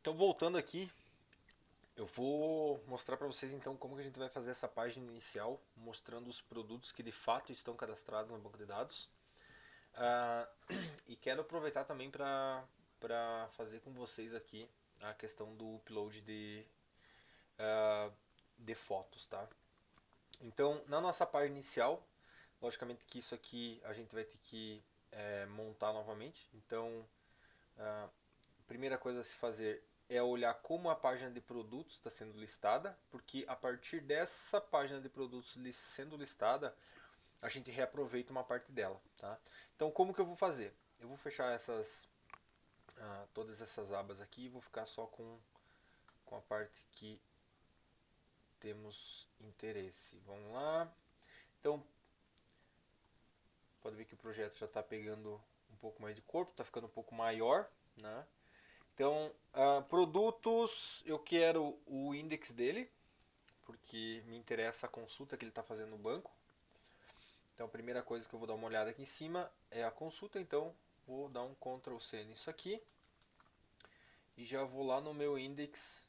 Então, voltando aqui, eu vou mostrar para vocês então como que a gente vai fazer essa página inicial, mostrando os produtos que de fato estão cadastrados no banco de dados. Ah, e quero aproveitar também para fazer com vocês aqui a questão do upload de fotos, tá? Então, na nossa página inicial, logicamente que isso aqui a gente vai ter que montar novamente. Então, a primeira coisa a se fazer é olhar como a página de produtos está sendo listada, porque a partir dessa página de produtos sendo listada, a gente reaproveita uma parte dela, tá? Então, como que eu vou fazer? Eu vou fechar todas essas abas aqui e vou ficar só com a parte que temos interesse. Vamos lá. Então, pode ver que o projeto já está pegando um pouco mais de corpo, está ficando um pouco maior, né? Então, produtos, eu quero o index dele, porque me interessa a consulta que ele está fazendo no banco. Então, a primeira coisa que eu vou dar uma olhada aqui em cima é a consulta, então vou dar um Ctrl C nisso aqui e já vou lá no meu index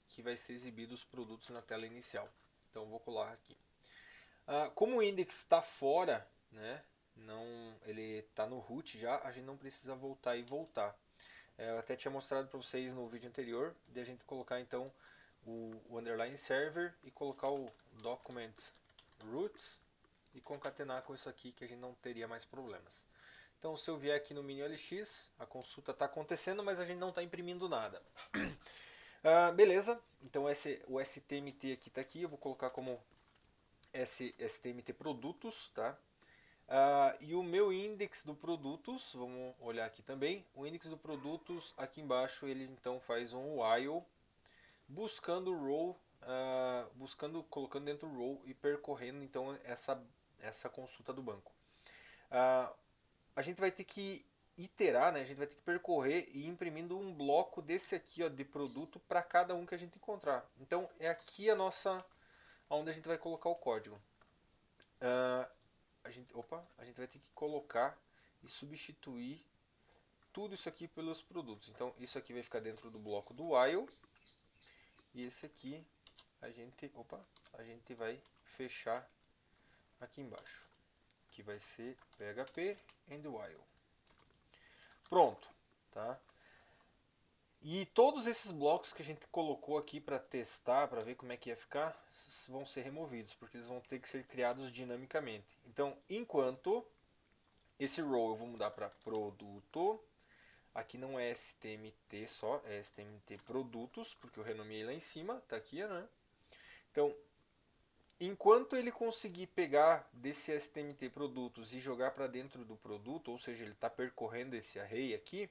que vai ser exibido os produtos na tela inicial. Então, vou colar aqui. Como o index está fora, né, não, ele está no root já, a gente não precisa voltar e voltar. Eu até tinha mostrado para vocês no vídeo anterior de a gente colocar então o underline server e colocar o document root e concatenar com isso aqui que a gente não teria mais problemas. Então se eu vier aqui no mini OLX, a consulta está acontecendo, mas a gente não está imprimindo nada. Beleza, então o STMT aqui está aqui, eu vou colocar como STMT produtos, tá? E o meu index do produtos, vamos olhar aqui também, o index do produtos, aqui embaixo ele então faz um while, buscando row, colocando dentro do row e percorrendo então essa consulta do banco. Uh, a gente vai ter que iterar, né? A gente vai ter que percorrer e ir imprimindo um bloco desse aqui ó, de produto para cada um que a gente encontrar. Então é aqui onde a gente vai colocar o código. Uh, a gente vai ter que colocar e substituir tudo isso aqui pelos produtos. Então isso aqui vai ficar dentro do bloco do while e esse aqui a gente vai fechar aqui embaixo, que vai ser PHP and while. Pronto, tá? E todos esses blocos que a gente colocou aqui para testar, para ver como é que ia ficar, vão ser removidos, porque eles vão ter que ser criados dinamicamente. Então, enquanto esse row eu vou mudar para produto. Aqui não é STMT só, é STMT produtos, porque eu renomeei lá em cima, tá aqui, né? Então, enquanto ele conseguir pegar desse STMT produtos e jogar para dentro do produto, ou seja, ele está percorrendo esse array aqui,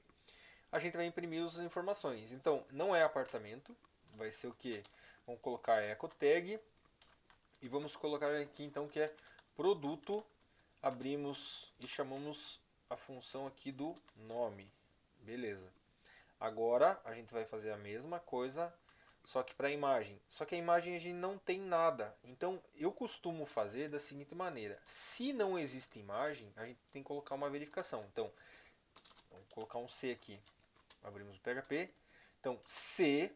a gente vai imprimir as informações. Então, não é apartamento, vai ser o que? Vamos colocar echo tag e vamos colocar aqui então que é produto. Abrimos e chamamos a função aqui do nome. Beleza. Agora a gente vai fazer a mesma coisa, só que para a imagem. Só que a imagem a gente não tem nada. Então eu costumo fazer da seguinte maneira: se não existe imagem, a gente tem que colocar uma verificação. Então, vamos colocar um C aqui. Abrimos o PHP. Então, C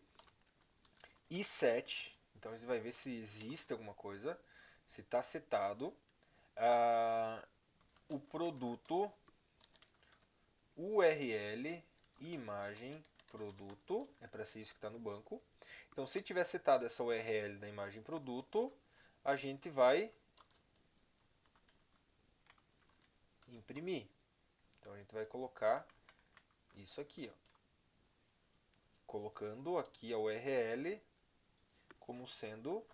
e set. Então a gente vai ver se existe alguma coisa, se está setado. O produto URL imagem produto, é para ser isso que está no banco. Então, se tiver setado essa URL da imagem produto, a gente vai imprimir. Então, a gente vai colocar isso aqui, ó. Colocando aqui a URL como sendo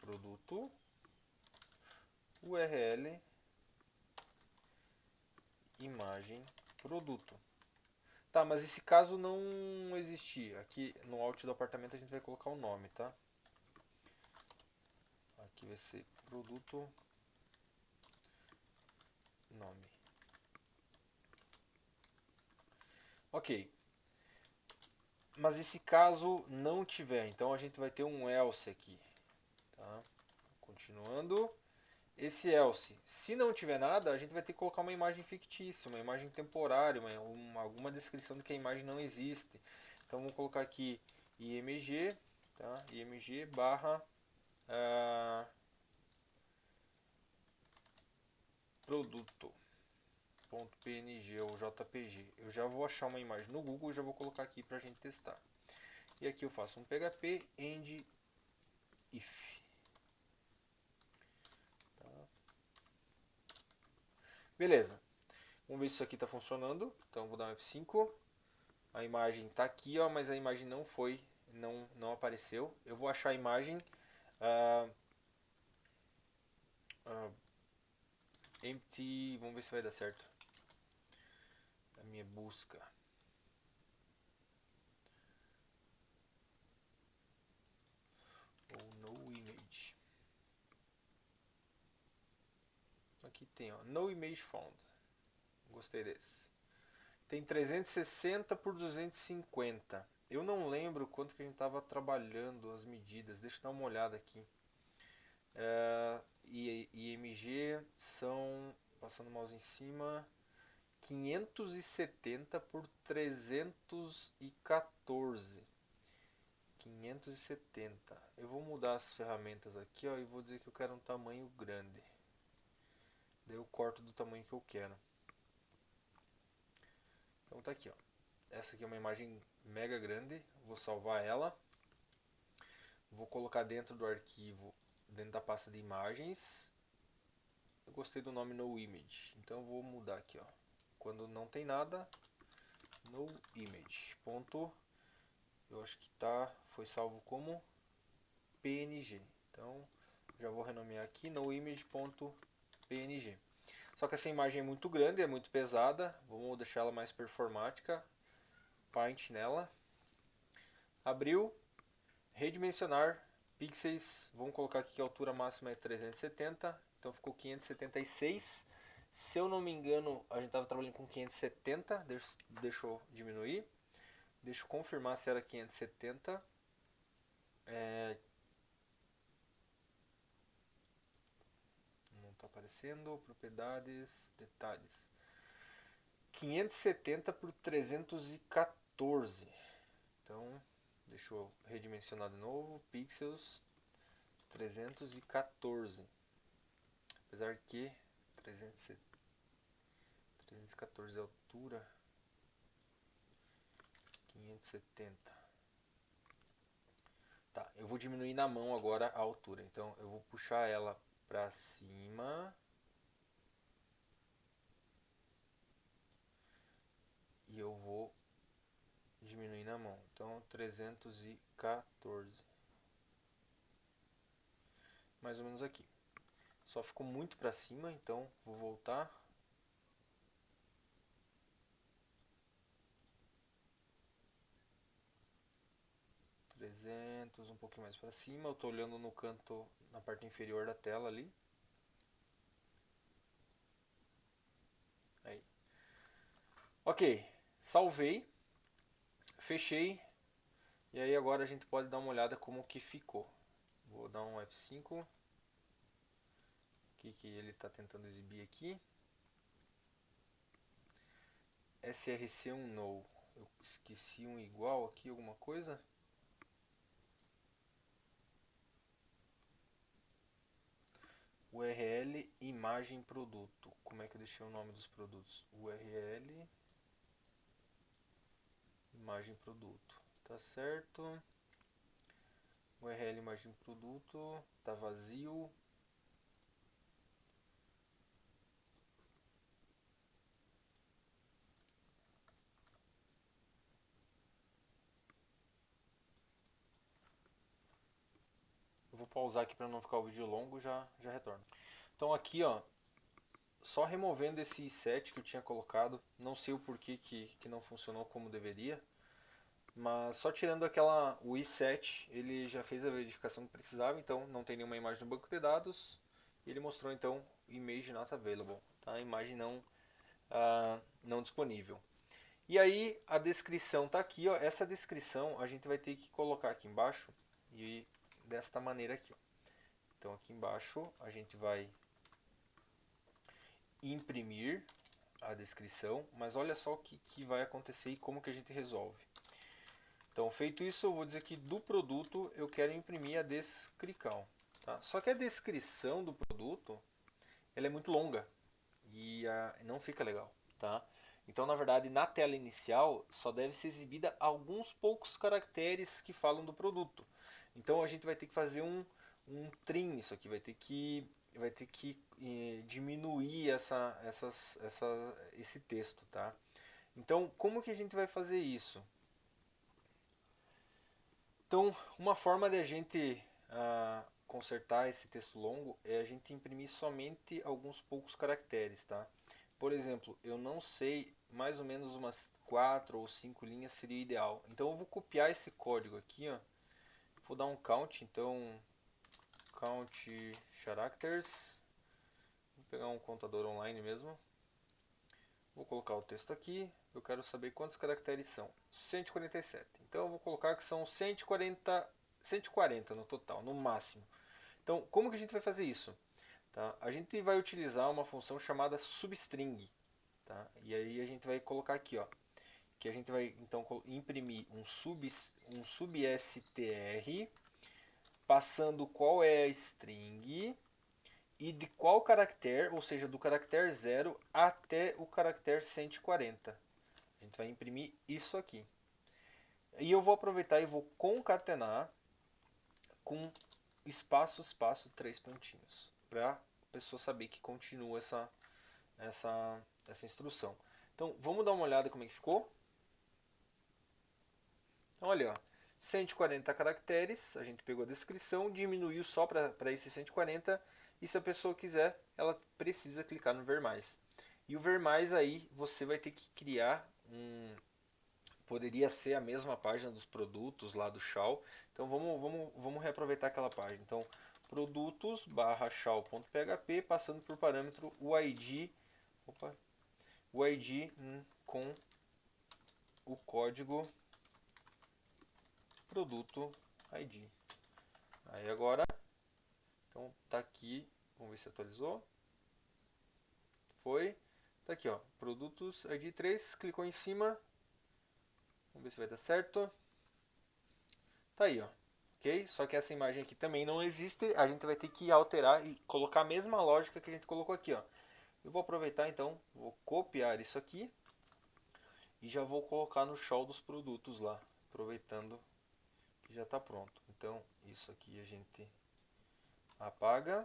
produto URL imagem produto. Tá, mas esse caso não existir. Aqui no alt do apartamento a gente vai colocar o nome, tá? Aqui vai ser produto nome. Ok. Mas esse caso não tiver, então a gente vai ter um else aqui. Tá? Continuando. esse else. Se não tiver nada, a gente vai ter que colocar uma imagem fictícia, uma imagem temporária, alguma descrição de que a imagem não existe. Então vamos colocar aqui img, tá? img barra produto.png ou jpg. Eu já vou achar uma imagem no Google e já vou colocar aqui para a gente testar. E aqui eu faço um php end if. Tá? Beleza. Vamos ver se isso aqui está funcionando. Então vou dar um F5. A imagem está aqui, ó, mas a imagem não foi, não apareceu. Eu vou achar a imagem empty. Vamos ver se vai dar certo. A minha busca. Ou no image. Aqui tem, ó, no image found. Gostei desse. Tem 360 por 250. Eu não lembro quanto que a gente estava trabalhando as medidas. Deixa eu dar uma olhada aqui. IMG são, passando o mouse em cima, 570 por 314. 570. Eu vou mudar as ferramentas aqui, ó, e vou dizer que eu quero um tamanho grande. Daí eu corto do tamanho que eu quero. Então tá aqui, ó. Essa aqui é uma imagem mega grande. Vou salvar ela. Vou colocar dentro do arquivo, dentro da pasta de imagens. Eu gostei do nome no image, então eu vou mudar aqui, ó. Quando não tem nada, no image. Ponto. Eu acho que foi salvo como PNG. Então já vou renomear aqui no image.png. Só que essa imagem é muito grande, é muito pesada. Vamos deixar ela mais performática. Paint nela. Abriu. Redimensionar pixels. Vamos colocar aqui que a altura máxima é 370. Então ficou 576. Se eu não me engano, a gente estava trabalhando com 570. Deixa eu diminuir. Deixa eu confirmar se era 570. Não está aparecendo. Propriedades, detalhes. 570 por 314. Então, deixa eu redimensionar de novo. Pixels 314. Apesar que 314 é a altura. 570. Tá, eu vou diminuir na mão agora a altura. Então eu vou puxar ela para cima. E eu vou diminuir na mão. Então 314. Mais ou menos aqui. Só ficou muito para cima, então vou voltar. 300, um pouquinho mais para cima. Eu estou olhando no canto, na parte inferior da tela ali. Aí. Ok, salvei, fechei. E aí agora a gente pode dar uma olhada como que ficou. Vou dar um F5. O que ele está tentando exibir aqui. src1 no. Eu esqueci um igual aqui, alguma coisa. URL imagem produto. Como é que eu deixei o nome dos produtos? URL imagem produto. Tá certo. URL imagem produto. Tá vazio. Eu vou pausar aqui para não ficar o vídeo longo, já retorno. Então aqui, ó, só removendo esse i7 que eu tinha colocado, não sei o porquê que não funcionou como deveria, mas só tirando o i7, ele já fez a verificação que precisava, então não tem nenhuma imagem no banco de dados, e ele mostrou então image not available, tá? A imagem não disponível. E aí a descrição está aqui, ó. Essa descrição a gente vai ter que colocar aqui embaixo e desta maneira aqui, ó. Então aqui embaixo a gente vai imprimir a descrição, mas olha só o que vai acontecer e como que a gente resolve. Então, feito isso, eu vou dizer que do produto eu quero imprimir a descrição. Tá? Só que a descrição do produto ela é muito longa e não fica legal. Tá? Então, na verdade, na tela inicial só deve ser exibida alguns poucos caracteres que falam do produto. Então, a gente vai ter que fazer um trim isso aqui, vai ter que diminuir esse texto. Tá? Então, como que a gente vai fazer isso? Então, uma forma de a gente consertar esse texto longo é a gente imprimir somente alguns poucos caracteres, tá? Por exemplo, eu não sei, mais ou menos umas 4 ou 5 linhas seria o ideal. Então eu vou copiar esse código aqui, ó. Vou dar um count, então count characters. Vou pegar um contador online mesmo. Vou colocar o texto aqui. Eu quero saber quantos caracteres são. 147. Então eu vou colocar que são 140 no total, no máximo. Então, como que a gente vai fazer isso? Tá? A gente vai utilizar uma função chamada substring. Tá? E aí a gente vai colocar aqui, ó, que a gente vai então imprimir um substr, passando qual é a string e de qual caractere, ou seja, do caractere 0 até o caractere 140. A gente vai imprimir isso aqui. E eu vou aproveitar e vou concatenar com espaço, espaço, 3 pontinhos. Para a pessoa saber que continua essa instrução. Então, vamos dar uma olhada como é que ficou. Então, olha, ó, 140 caracteres, a gente pegou a descrição, diminuiu só para esses 140, e se a pessoa quiser, ela precisa clicar no ver mais. E o ver mais aí, você vai ter que criar poderia ser a mesma página dos produtos lá do Shaw. Então vamos reaproveitar aquela página. Então, produtos barra shaw.php, passando por parâmetro o ID, opa, o ID com o código produto ID. Aí agora, então tá aqui, vamos ver se atualizou. Foi. Tá aqui, ó, produtos ID 3, clicou em cima. Vamos ver se vai dar certo. Tá aí, ó. Ok? Só que essa imagem aqui também não existe. A gente vai ter que alterar e colocar a mesma lógica que a gente colocou aqui, ó. Eu vou aproveitar então, vou copiar isso aqui e já vou colocar no show dos produtos lá, aproveitando que já está pronto. Então, isso aqui a gente apaga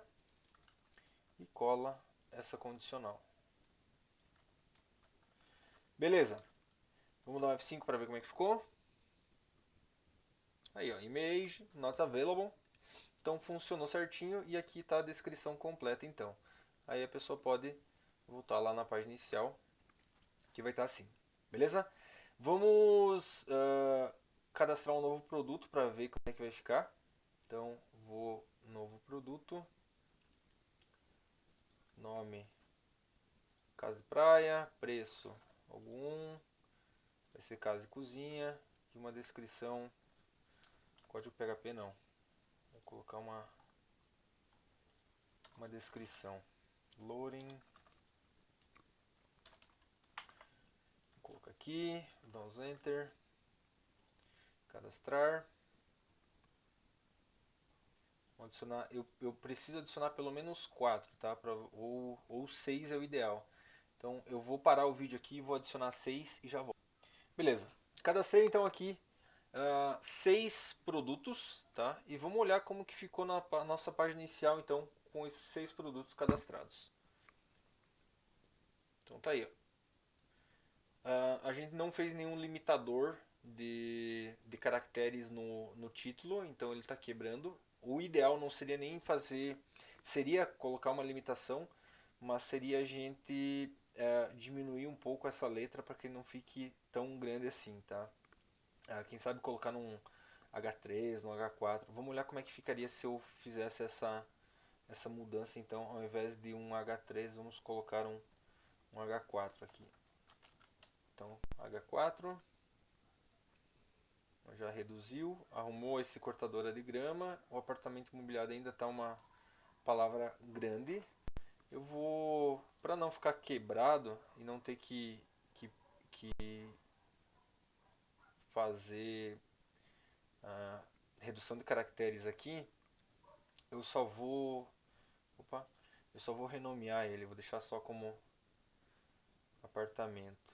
e cola essa condicional. Beleza. Vamos dar um F5 para ver como é que ficou. Aí, ó, image, not available. Então funcionou certinho e aqui está a descrição completa então. Aí a pessoa pode voltar lá na página inicial que vai estar assim. Beleza? Vamos cadastrar um novo produto para ver como é que vai ficar. Então vou novo produto, nome casa de praia, preço algum, vai ser casa e cozinha e uma descrição, código PHP não. Vou colocar uma descrição. Loading. Vou colocar aqui, dá uns enter. Cadastrar. Vou adicionar, eu preciso adicionar pelo menos 4, tá? Ou 6 é o ideal. Então eu vou parar o vídeo aqui, vou adicionar 6 e já volto. Beleza. Cadastrei então aqui 6 produtos, tá? E vamos olhar como que ficou na nossa página inicial então com esses 6 produtos cadastrados. Então tá aí, ó. A gente não fez nenhum limitador de caracteres no título, então ele está quebrando. O ideal não seria nem fazer, seria colocar uma limitação, mas seria a gente diminuir um pouco essa letra para que não fique tão grande assim, tá? Quem sabe colocar num H3, no H4. Vamos olhar como é que ficaria se eu fizesse essa mudança então, ao invés de um H3, vamos colocar um H4 aqui. Então, H4, já reduziu, arrumou esse cortador de grama, o apartamento imobiliário ainda está uma palavra grande. Eu vou para não ficar quebrado e não ter que fazer a redução de caracteres aqui, eu só vou, opa, eu só vou renomear ele, vou deixar só como apartamento.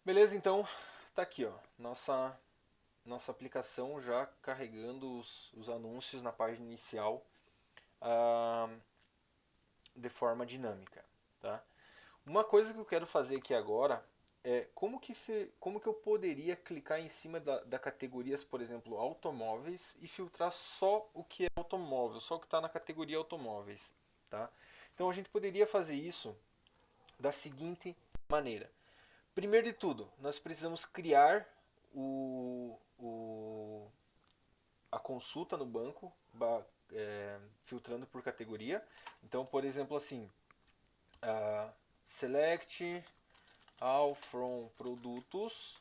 Beleza, então tá aqui, ó, nossa aplicação já carregando os anúncios na página inicial, ah, de forma dinâmica, tá? Uma coisa que eu quero fazer aqui agora é como que eu poderia clicar em cima da categorias, por exemplo, automóveis e filtrar só o que é automóvel, só o que está na categoria automóveis, tá? Então a gente poderia fazer isso da seguinte maneira. Primeiro de tudo, nós precisamos criar a consulta no banco, filtrando por categoria. Então, por exemplo, assim, select all from produtos,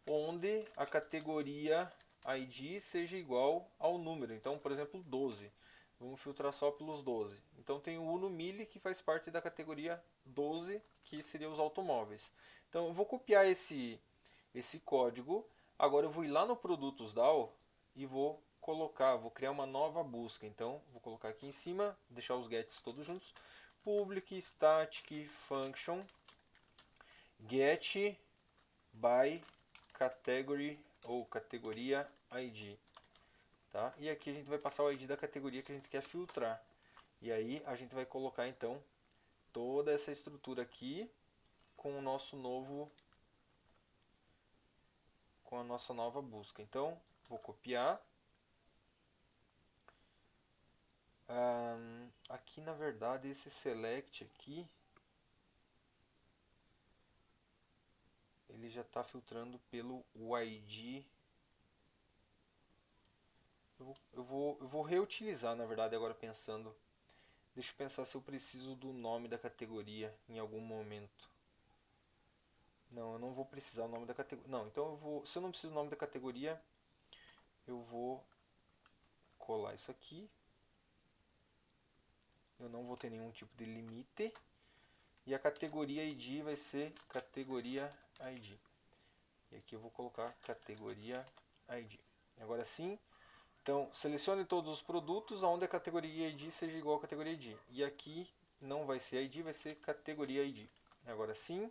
onde a categoria ID seja igual ao número. Então, por exemplo, 12. Vamos filtrar só pelos 12. Então tem o Uno Mille que faz parte da categoria 12, que seria os automóveis. Então eu vou copiar esse código. Agora eu vou ir lá no produtos DAO e vou criar uma nova busca. Então vou colocar aqui em cima, deixar os gets todos juntos. Public static function get by category ou categoria ID, tá? E aqui a gente vai passar o ID da categoria que a gente quer filtrar. E aí a gente vai colocar então toda essa estrutura aqui com o nosso novo com a nossa nova busca. Então, vou copiar. Aqui na verdade esse select aqui ele já está filtrando pelo ID. Eu vou reutilizar na verdade agora pensando. Deixa eu pensar se eu preciso do nome da categoria em algum momento. Não, eu não vou precisar o nome da categoria. Não, então se eu não preciso do nome da categoria, eu vou colar isso aqui. Eu não vou ter nenhum tipo de limite. E a categoria ID vai ser categoria ID. E aqui eu vou colocar categoria ID. Agora sim, então selecione todos os produtos onde a categoria ID seja igual à categoria ID. E aqui não vai ser ID, vai ser categoria ID. Agora sim,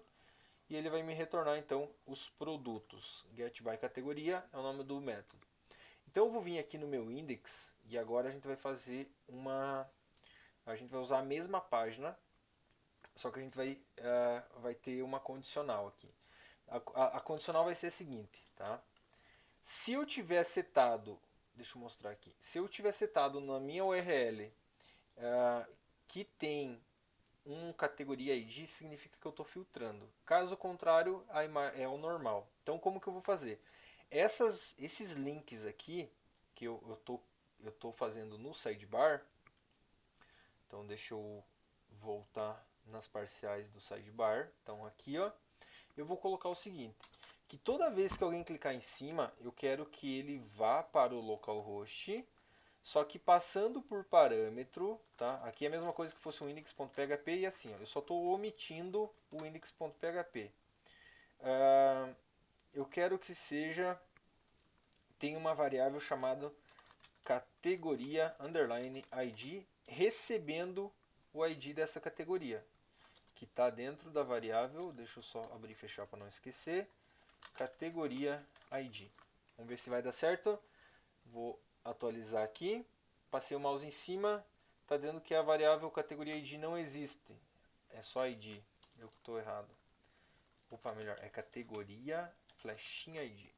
e ele vai me retornar então os produtos. Get by categoria é o nome do método. Então eu vou vir aqui no meu index e agora a gente vai fazer a gente vai usar a mesma página, só que a gente vai ter uma condicional aqui. A condicional vai ser a seguinte, tá? Se eu tiver setado, deixa eu mostrar aqui, se eu tiver setado na minha URL que tem categoria ID, significa que eu estou filtrando. Caso contrário, é o normal. Então como que eu vou fazer? Esses links aqui que eu tô fazendo no sidebar, então deixa eu voltar nas parciais do sidebar. Então aqui, ó, eu vou colocar o seguinte, que toda vez que alguém clicar em cima, eu quero que ele vá para o localhost, só que passando por parâmetro, tá? Aqui é a mesma coisa que fosse um index.php e assim, ó, eu só estou omitindo o index.php. Eu quero que tenha uma variável chamada categoria underline ID recebendo o ID dessa categoria, que está dentro da variável, deixa eu só abrir e fechar para não esquecer, categoria ID. Vamos ver se vai dar certo. Vou atualizar aqui, passei o mouse em cima, está dizendo que a variável categoria ID não existe, é só ID, eu que estou errado. Opa, melhor, é categoria flechinha ID.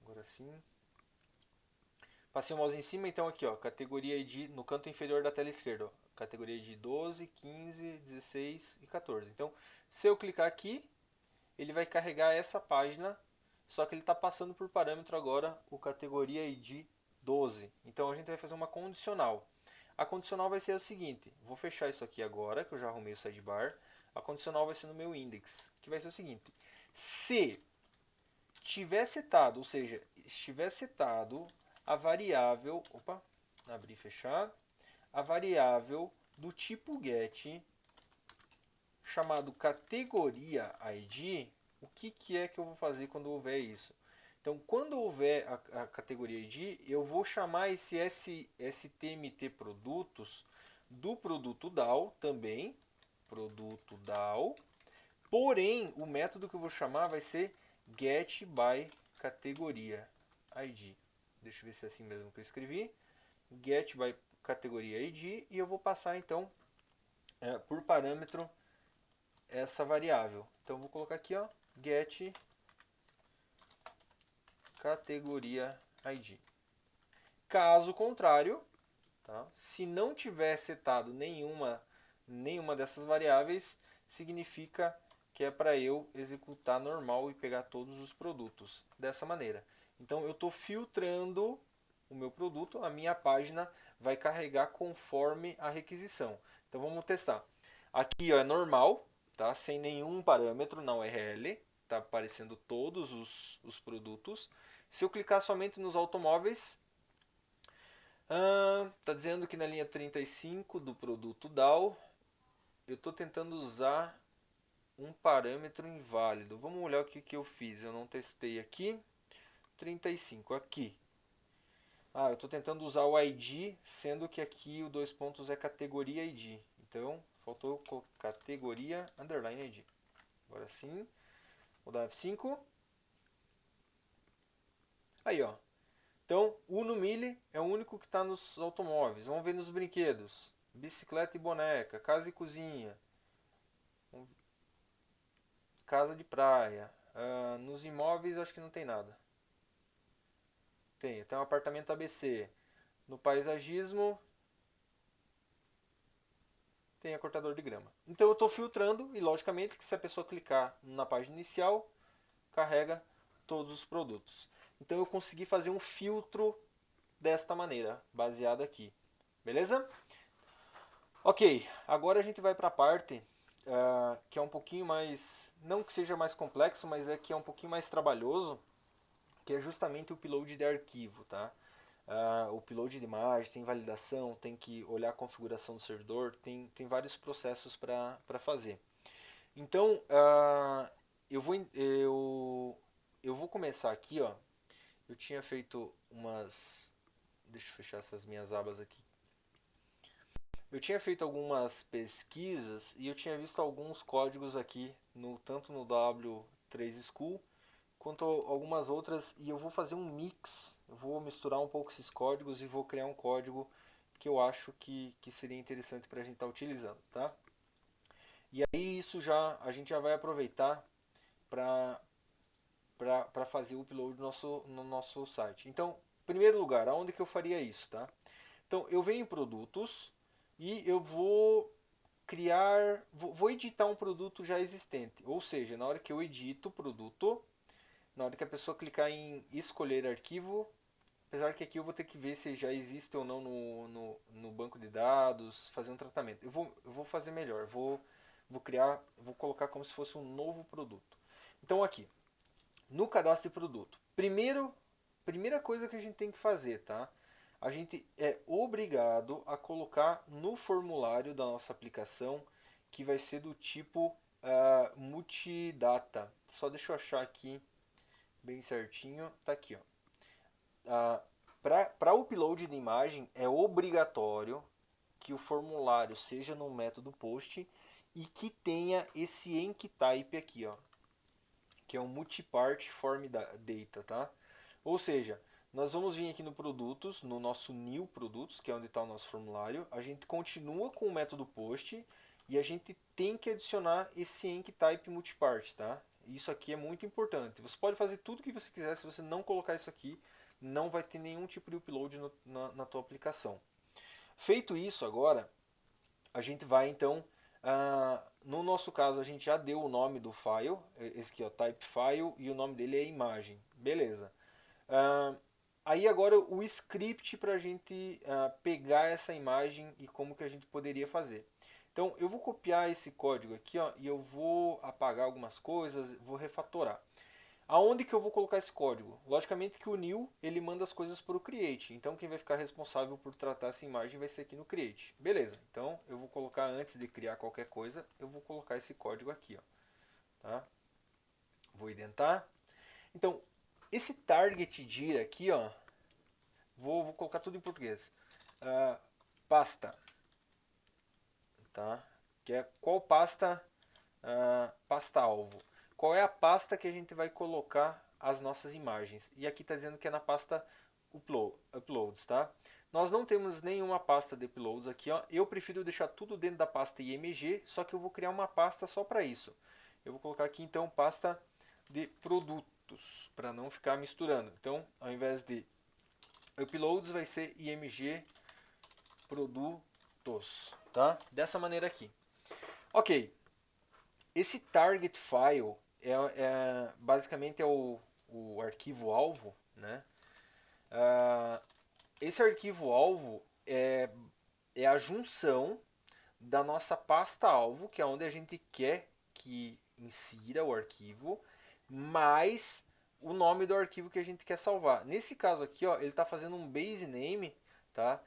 Agora sim. Passei o mouse em cima, então aqui, ó, categoria ID no canto inferior da tela esquerda, ó, categoria ID 12, 15, 16 e 14. Então, se eu clicar aqui, ele vai carregar essa página, só que ele está passando por parâmetro agora o categoria ID 12. Então a gente vai fazer uma condicional. A condicional vai ser o seguinte, vou fechar isso aqui agora, que eu já arrumei o sidebar. A condicional vai ser no meu index, que vai ser o seguinte: se tiver setado, ou seja, estiver setado a variável, opa, abrir e fechar, a variável do tipo get chamado categoria ID, o que é que eu vou fazer quando houver isso? Então, quando houver a categoria ID, eu vou chamar esse STMT produtos do produto DAO também, produto DAO, porém, o método que eu vou chamar vai ser get by categoria ID. Deixa eu ver se é assim mesmo que eu escrevi. Get by categoria ID e eu vou passar então por parâmetro essa variável. Então vou colocar aqui, ó, get categoria ID. Caso contrário, tá? Se não tiver setado nenhuma dessas variáveis, significa que é para eu executar normal e pegar todos os produtos dessa maneira. Então eu estou filtrando o meu produto, a minha página vai carregar conforme a requisição. Então vamos testar. Aqui ó, é normal, tá? Sem nenhum parâmetro na URL, está aparecendo todos os produtos. Se eu clicar somente nos automóveis, tá dizendo que na linha 35 do produto DAO, eu estou tentando usar um parâmetro inválido. Vamos olhar o que eu fiz. Eu não testei aqui. 35 aqui. Eu estou tentando usar o ID, sendo que aqui o dois pontos é categoria ID. Então, faltou categoria underline ID. Agora sim. Vou dar F5. Aí, ó. Então, o Numile é o único que está nos automóveis. Vamos ver nos brinquedos. Bicicleta e boneca, casa e cozinha, casa de praia. Nos imóveis acho que não tem nada. Tem um apartamento ABC. No paisagismo tem a cortador de grama. Então eu estou filtrando e logicamente que se a pessoa clicar na página inicial, carrega todos os produtos. Então eu consegui fazer um filtro desta maneira, baseado aqui. Beleza? Ok, agora a gente vai para a parte que é um pouquinho mais, não que seja mais complexo, mas é que é um pouquinho mais trabalhoso, que é justamente o upload de arquivo, tá? O upload de imagem, tem validação, tem que olhar a configuração do servidor, tem vários processos para fazer. Então, eu vou começar aqui, ó. Eu tinha feito umas... Deixa eu fechar essas minhas abas aqui. Eu tinha feito algumas pesquisas e eu tinha visto alguns códigos aqui, tanto no W3 School quanto algumas outras, e eu vou fazer um mix, eu vou misturar um pouco esses códigos e vou criar um código que eu acho que seria interessante para a gente estar utilizando, tá? E aí isso a gente já vai aproveitar para fazer o upload no nosso site. Então, em primeiro lugar, aonde que eu faria isso, tá? Então, eu venho em produtos e eu vou vou editar um produto já existente. Ou seja, na hora que eu edito o produto, na hora que a pessoa clicar em escolher arquivo, apesar que aqui eu vou ter que ver se já existe ou não no banco de dados, fazer um tratamento. Eu vou fazer melhor, vou colocar como se fosse um novo produto. Então aqui, no cadastro de produto, primeira coisa que a gente tem que fazer, tá? A gente é obrigado a colocar no formulário da nossa aplicação, que vai ser do tipo multidata. Só deixa eu achar aqui bem certinho, tá aqui, ó. Para o upload de imagem é obrigatório que o formulário seja no método post e que tenha esse enctype aqui, ó, que é um multipart form data, tá? Ou seja, nós vamos vir aqui no produtos, no nosso new produtos, que é onde está o nosso formulário, a gente continua com o método post e a gente tem que adicionar esse enctype multipart, tá? Isso aqui é muito importante. Você pode fazer tudo o que você quiser, se você não colocar isso aqui, não vai ter nenhum tipo de upload na tua aplicação. Feito isso agora, a gente vai então, no nosso caso a gente já deu o nome do file, esse aqui é o type file e o nome dele é imagem, beleza. Aí agora o script para a gente pegar essa imagem e como que a gente poderia fazer. Então eu vou copiar esse código aqui, ó, e eu vou apagar algumas coisas, vou refatorar. Aonde que eu vou colocar esse código? Logicamente que o new ele manda as coisas para o create. Então quem vai ficar responsável por tratar essa imagem vai ser aqui no create. Beleza? Então eu vou colocar antes de criar qualquer coisa, eu vou colocar esse código aqui, ó. Tá? Vou identar. Então esse target dir aqui, ó, vou colocar tudo em português. Ah, pasta, tá? Que é qual pasta? Pasta alvo. Qual é a pasta que a gente vai colocar as nossas imagens? E aqui está dizendo que é na pasta uploads, tá? Nós não temos nenhuma pasta de uploads aqui, ó. Eu prefiro deixar tudo dentro da pasta IMG, só que eu vou criar uma pasta só para isso. Eu vou colocar aqui então pasta de produtos, para não ficar misturando. Então, ao invés de uploads vai ser IMG produtos, tá? Dessa maneira aqui. Ok, esse target file basicamente é o arquivo alvo, né? Esse arquivo alvo é a junção da nossa pasta alvo, que é onde a gente quer que insira o arquivo, mais o nome do arquivo que a gente quer salvar. Nesse caso aqui, ó, ele está fazendo um base name, tá?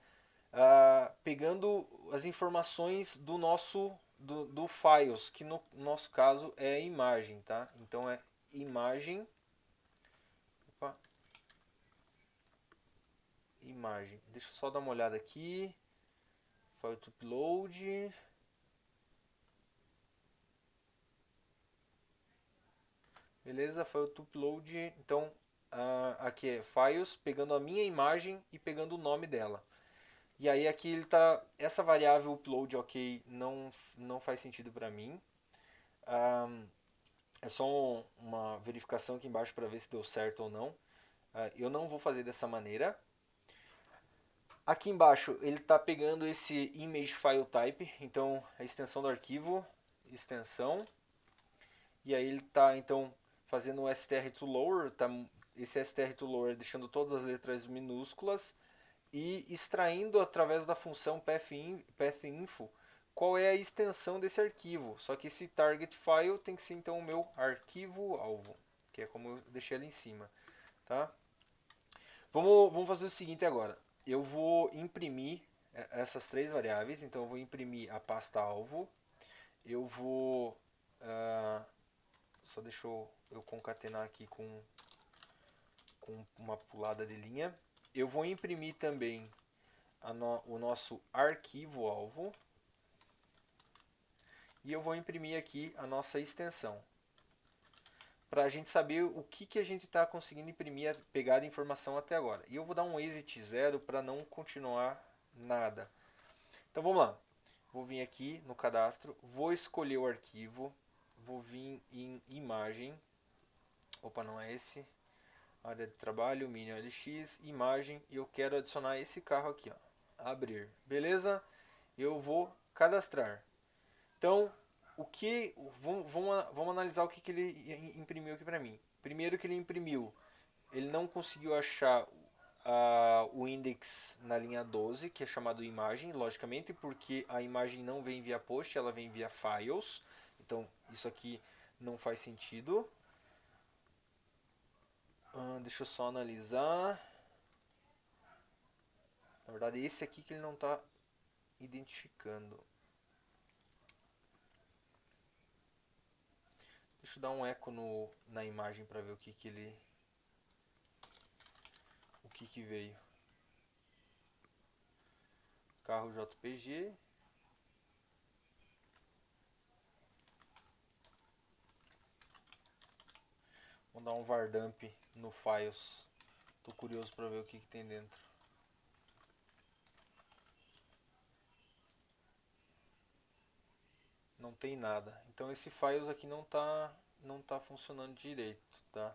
Pegando as informações do nosso do files, que no nosso caso é imagem, tá? Então é imagem, opa, imagem. Deixa eu só dar uma olhada aqui. File to upload. Beleza, file to upload. Então aqui é files, pegando a minha imagem e pegando o nome dela. E aí aqui ele tá, essa variável upload, ok, não faz sentido para mim. É só uma verificação aqui embaixo para ver se deu certo ou não. Eu não vou fazer dessa maneira. Aqui embaixo ele está pegando esse image file type, então a extensão do arquivo, extensão. E aí ele está então fazendo o str to lower, tá, esse str to lower deixando todas as letras minúsculas e extraindo através da função pathinfo qual é a extensão desse arquivo. Só que esse target file tem que ser então o meu arquivo alvo, que é como eu deixei ali em cima, tá? Vamos fazer o seguinte agora. Eu vou imprimir essas três variáveis, então eu vou imprimir a pasta alvo, eu vou só deixa eu concatenar aqui com uma pulada de linha. Eu vou imprimir também o nosso arquivo alvo e eu vou imprimir aqui a nossa extensão para a gente saber o que a gente está conseguindo imprimir, pegar de informação até agora. E eu vou dar um exit 0 para não continuar nada. Então vamos lá. Vou vir aqui no cadastro, vou escolher o arquivo, vou vir em imagem. Opa, não é esse. Área de trabalho, Minion LX, imagem, e eu quero adicionar esse carro aqui, ó. Abrir. Beleza? Eu vou cadastrar. Então, vamos analisar o que ele imprimiu aqui para mim. Primeiro que ele imprimiu, ele não conseguiu achar o index na linha 12, que é chamado imagem, logicamente, porque a imagem não vem via post, ela vem via files. Então, isso aqui não faz sentido. Deixa eu só analisar. Na verdade, esse aqui que ele não está identificando. Deixa eu dar um eco na imagem para ver o que veio. Carro JPG. Vou dar um var dump no files. Tô curioso para ver o que tem dentro. Não tem nada. Então esse files aqui não tá funcionando direito, tá?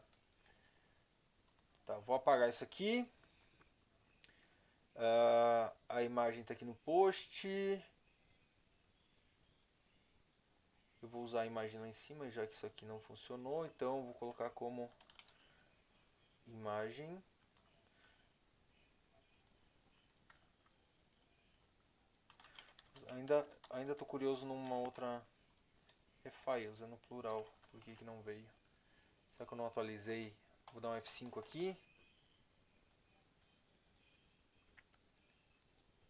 Tá, vou apagar isso aqui. A imagem está aqui no post. Eu vou usar a imagem lá em cima, já que isso aqui não funcionou. Então eu vou colocar como imagem. ainda estou curioso numa outra files, é no plural, por que que não veio? Será que eu não atualizei? Vou dar um F5 aqui.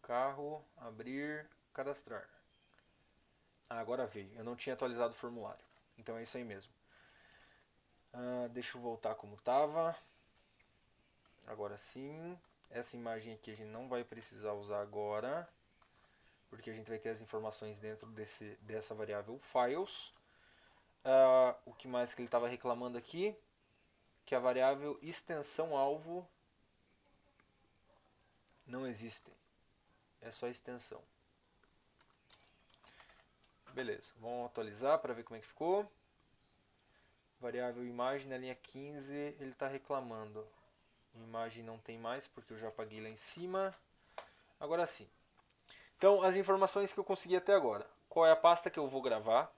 Carro, abrir, cadastrar. Ah, agora veio. Eu não tinha atualizado o formulário. Então é isso aí mesmo. Deixa eu voltar como estava. Agora sim. Essa imagem aqui a gente não vai precisar usar agora, porque a gente vai ter as informações dentro dessa variável files. O que mais que ele estava reclamando aqui? Que a variável extensão alvo não existe. É só extensão. Beleza, vamos atualizar para ver como é que ficou. Variável imagem na linha 15, ele está reclamando. Imagem não tem mais porque eu já apaguei lá em cima. Agora sim. Então, as informações que eu consegui até agora. Qual é a pasta que eu vou gravar?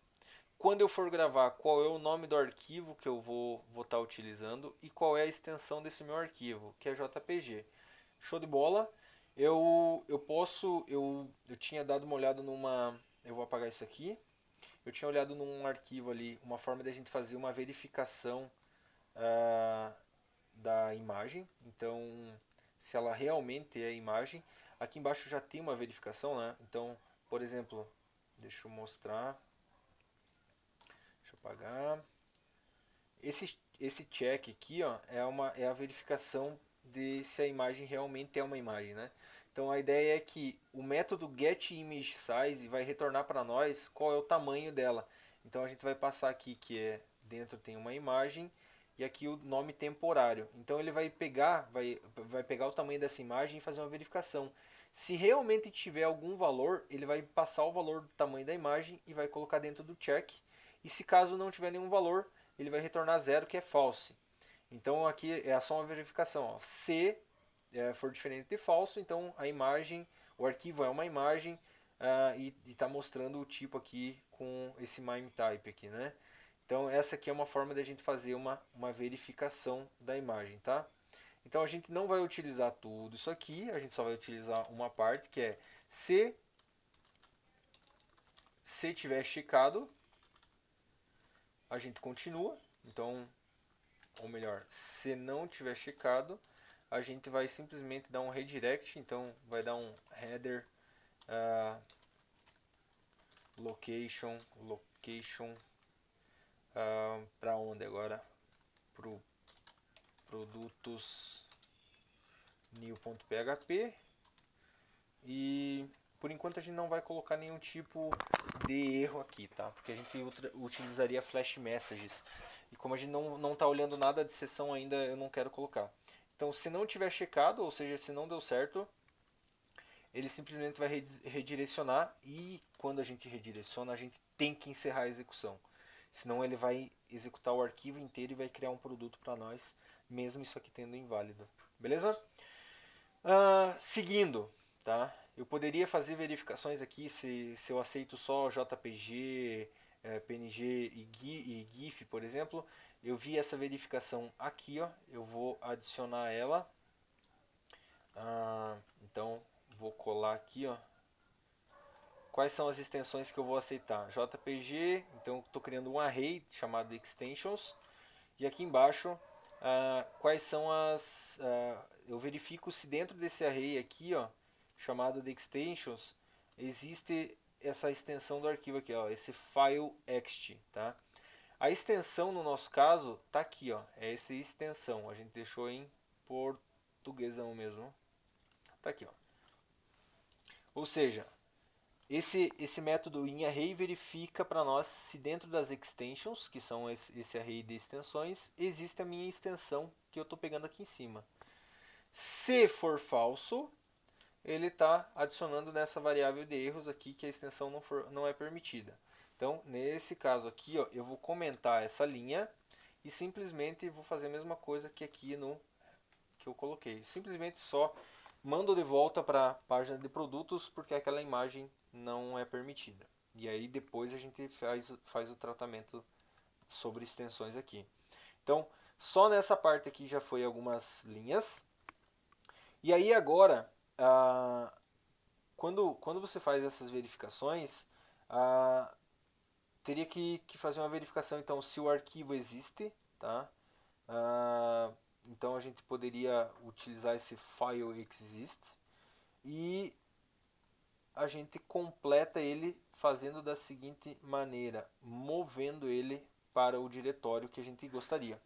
Quando eu for gravar, qual é o nome do arquivo que eu vou estar utilizando? E qual é a extensão desse meu arquivo, que é JPG. Show de bola. Eu tinha dado uma olhada numa... Eu vou apagar isso aqui. Eu tinha olhado num arquivo ali, uma forma de a gente fazer uma verificação ah, da imagem. Então, se ela realmente é imagem. Aqui embaixo já tem uma verificação, né? Então, por exemplo, deixa eu mostrar. Deixa eu apagar. Esse check aqui, ó, é a verificação de se a imagem realmente é uma imagem, né? Então a ideia é que o método getImageSize vai retornar para nós qual é o tamanho dela. Então a gente vai passar aqui que dentro tem uma imagem e aqui o nome temporário. Então ele vai pegar o tamanho dessa imagem e fazer uma verificação. Se realmente tiver algum valor, ele vai passar o valor do tamanho da imagem e vai colocar dentro do check. E se caso não tiver nenhum valor, ele vai retornar zero, que é false. Então aqui é só uma verificação. Ó. Se for diferente de falso, então a imagem, o arquivo é uma imagem e está mostrando o tipo aqui com esse MIME type aqui, né? Então essa aqui é uma forma de a gente fazer uma verificação da imagem, tá? Então a gente não vai utilizar tudo isso aqui, a gente só vai utilizar uma parte que é se tiver checado, a gente continua. Então, ou melhor, se não tiver checado, a gente vai simplesmente dar um redirect, então vai dar um header location para onde agora? Pro produtos new.php e por enquanto a gente não vai colocar nenhum tipo de erro aqui, tá? Porque a gente utilizaria flash messages e como a gente não está olhando nada de sessão ainda, eu não quero colocar. Então, se não tiver checado, ou seja, se não deu certo, ele simplesmente vai redirecionar e quando a gente redireciona, a gente tem que encerrar a execução. Senão ele vai executar o arquivo inteiro e vai criar um produto para nós, mesmo isso aqui tendo inválido. Beleza? Seguindo, tá? Eu poderia fazer verificações aqui se eu aceito só JPG, PNG e GIF, por exemplo. Eu vi essa verificação aqui, ó. Eu vou adicionar ela. Então, vou colar aqui, ó. Quais são as extensões que eu vou aceitar? JPG, então estou criando um array chamado extensions. E aqui embaixo, quais são eu verifico se dentro desse array aqui, ó, chamado de extensions, existe essa extensão do arquivo aqui, ó, esse fileext, tá? A extensão no nosso caso tá aqui, ó, é essa extensão. A gente deixou em portuguesão mesmo. Tá aqui, ó. Ou seja, esse método inArray verifica para nós se dentro das extensions, que são esse array de extensões, existe a minha extensão que eu estou pegando aqui em cima. Se for falso, ele está adicionando nessa variável de erros aqui que a extensão não é permitida. Então, nesse caso aqui, ó, eu vou comentar essa linha e simplesmente vou fazer a mesma coisa que aqui no que eu coloquei. Simplesmente só mando de volta para a página de produtos porque aquela imagem não é permitida. E aí depois a gente faz o tratamento sobre extensões aqui. Então, só nessa parte aqui já foi algumas linhas. E aí agora, quando você faz essas verificações, Ah, teria que fazer uma verificação então se o arquivo existe, tá? Ah, então a gente poderia utilizar esse file exists e a gente completa ele fazendo da seguinte maneira, movendo ele para o diretório que a gente gostaria.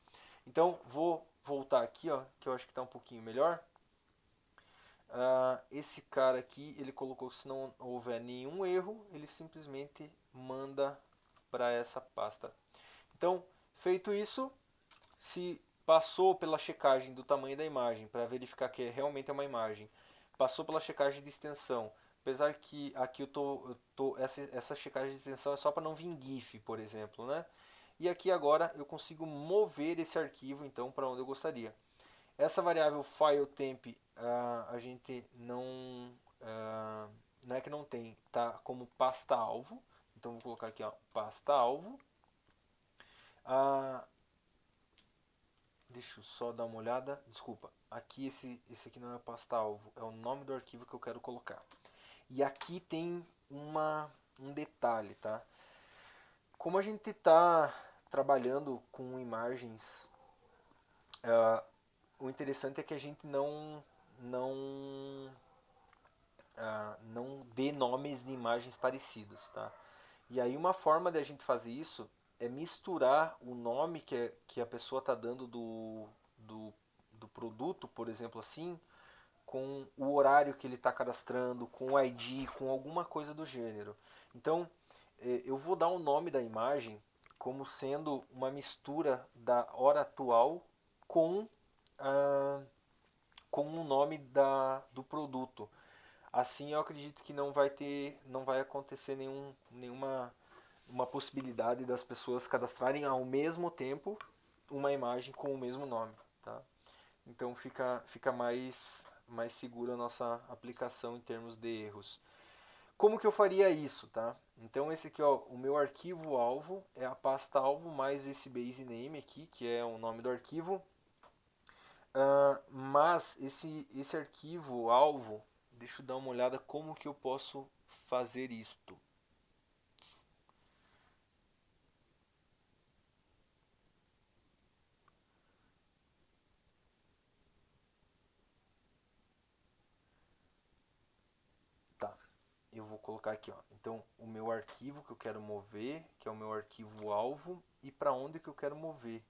Então vou voltar aqui, ó, que eu acho que está um pouquinho melhor. Esse cara aqui, ele colocou que se não houver nenhum erro, ele simplesmente manda para essa pasta. Então, feito isso, se passou pela checagem do tamanho da imagem para verificar que realmente é uma imagem, passou pela checagem de extensão, apesar que aqui essa checagem de extensão é só para não vir GIF, por exemplo, né? E aqui agora eu consigo mover esse arquivo então para onde eu gostaria. Essa variável filetemp a gente não é que não tem, tá como pasta alvo. Então vou colocar aqui ó, pasta alvo. Ah, deixa eu só dar uma olhada. Desculpa, aqui esse aqui não é pasta alvo, é o nome do arquivo que eu quero colocar. E aqui tem um detalhe, tá? Como a gente está trabalhando com imagens, o interessante é que a gente não dê nomes de imagens parecidos, tá? E aí uma forma de a gente fazer isso é misturar o nome que a pessoa está dando do produto, por exemplo assim, com o horário que ele está cadastrando, com o ID, com alguma coisa do gênero. Então, eu vou dar o nome da imagem como sendo uma mistura da hora atual com, ah, com o nome do produto. Assim, eu acredito que não vai acontecer nenhuma uma possibilidade das pessoas cadastrarem ao mesmo tempo uma imagem com o mesmo nome, tá? Então fica mais segura a nossa aplicação em termos de erros. Como que eu faria isso, tá? Então esse aqui, ó, o meu arquivo alvo é a pasta alvo mais esse base name aqui, que é o nome do arquivo. Mas esse arquivo alvo, deixa eu dar uma olhada como que eu posso fazer isto. Tá, eu vou colocar aqui, ó. Então, o meu arquivo que eu quero mover, que é o meu arquivo alvo, e para onde que eu quero mover,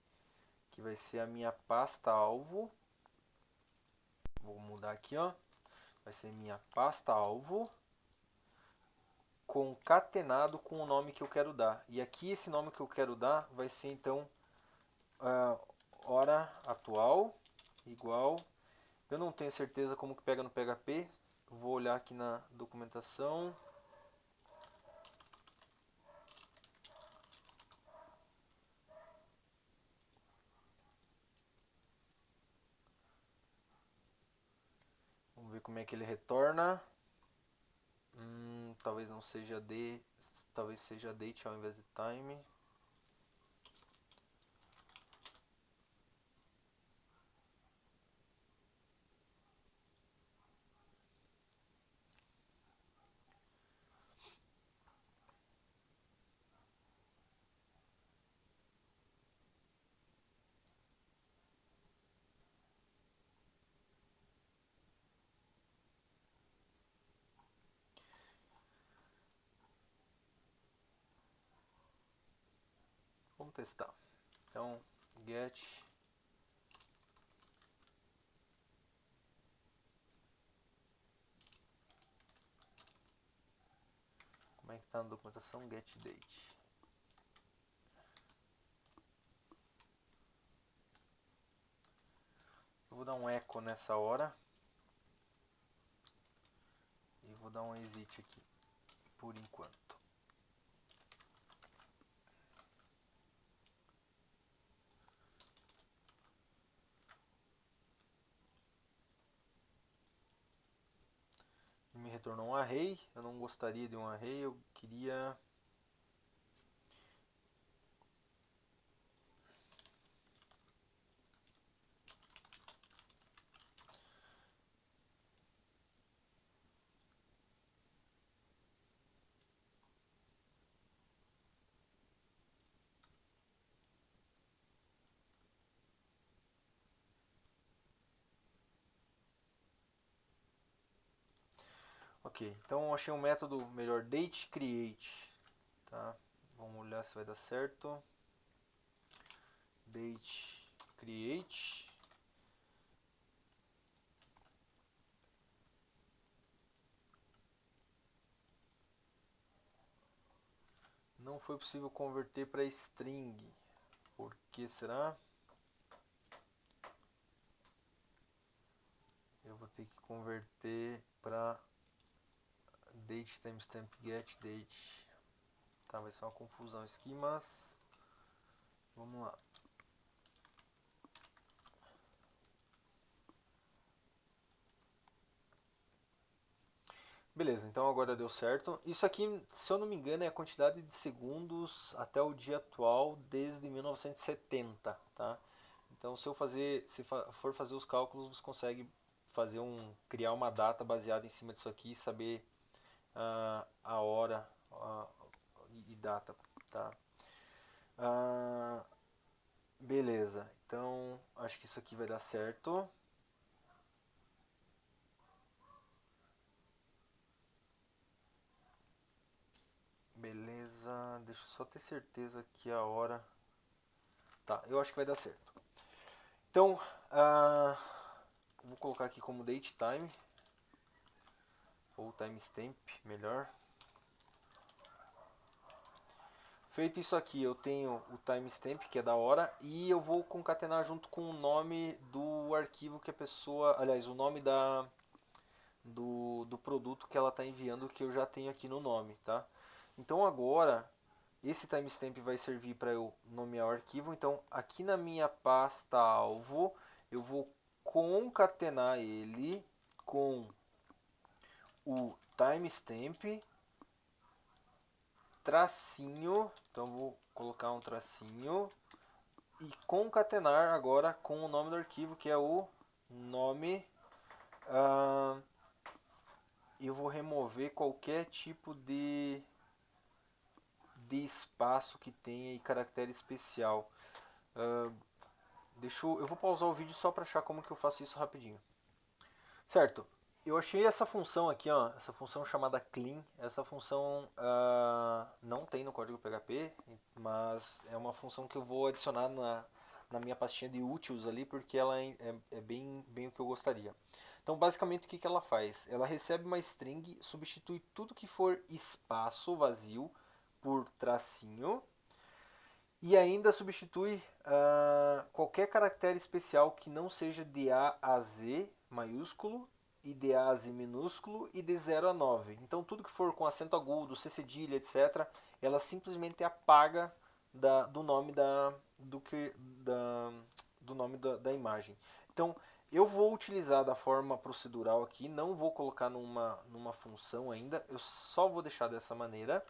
que vai ser a minha pasta alvo. Vou mudar aqui, ó. Vai ser minha pasta alvo concatenado com o nome que eu quero dar. E aqui esse nome que eu quero dar vai ser então uh, hora atual igual. Eu não tenho certeza como que pega no PHP. Vou olhar aqui na documentação. Vamos ver como é que ele retorna. Talvez não seja talvez seja date ao invés de time. Vamos testar. Então, get. Como é que está na documentação? Get date. Eu vou dar um echo nessa hora. E vou dar um exit aqui. Por enquanto. Me retornou um array. Eu não gostaria de um array. Eu queria... Ok, então achei um método melhor, date create, tá? Vamos olhar se vai dar certo. Date create. Não foi possível converter para string. Por que será? Eu vou ter que converter para date timestamp get date. Tá, vai ser uma confusão isso aqui, mas vamos lá. Beleza, então agora deu certo. Isso aqui, se eu não me engano, é a quantidade de segundos até o dia atual desde 1970, tá? Então, se for fazer os cálculos, você consegue criar uma data baseada em cima disso aqui e saber a hora e data, tá? Ah, beleza, então acho que isso aqui vai dar certo. Beleza, deixa eu só ter certeza que a hora. Tá, eu acho que vai dar certo. Então, vou colocar aqui como date time, ou timestamp, melhor. Feito isso aqui, eu tenho o timestamp, que é da hora, e eu vou concatenar junto com o nome do arquivo que a pessoa, aliás, o nome do produto que ela está enviando, que eu já tenho aqui no nome, tá? Então agora, esse timestamp vai servir para eu nomear o arquivo. Então aqui na minha pasta alvo, eu vou concatenar ele com o timestamp tracinho, então vou colocar um tracinho e concatenar agora com o nome do arquivo, que é o nome. Ah, eu vou remover qualquer tipo de espaço que tenha e caractere especial. Eu vou pausar o vídeo só para achar como que eu faço isso rapidinho. Certo, eu achei essa função aqui, ó, essa função chamada clean. Essa função não tem no código PHP, mas é uma função que eu vou adicionar na minha pastinha de úteis ali, porque ela é bem o que eu gostaria. Então, basicamente, o que ela faz? Ela recebe uma string, substitui tudo que for espaço vazio por tracinho, e ainda substitui qualquer caractere especial que não seja de A a Z maiúsculo e de A a Z minúsculo e de 0 a 9. Então tudo que for com acento agudo, C cedilha, etc., ela simplesmente apaga do nome do nome da imagem. Então eu vou utilizar da forma procedural aqui, não vou colocar numa função ainda, eu só vou deixar dessa maneira.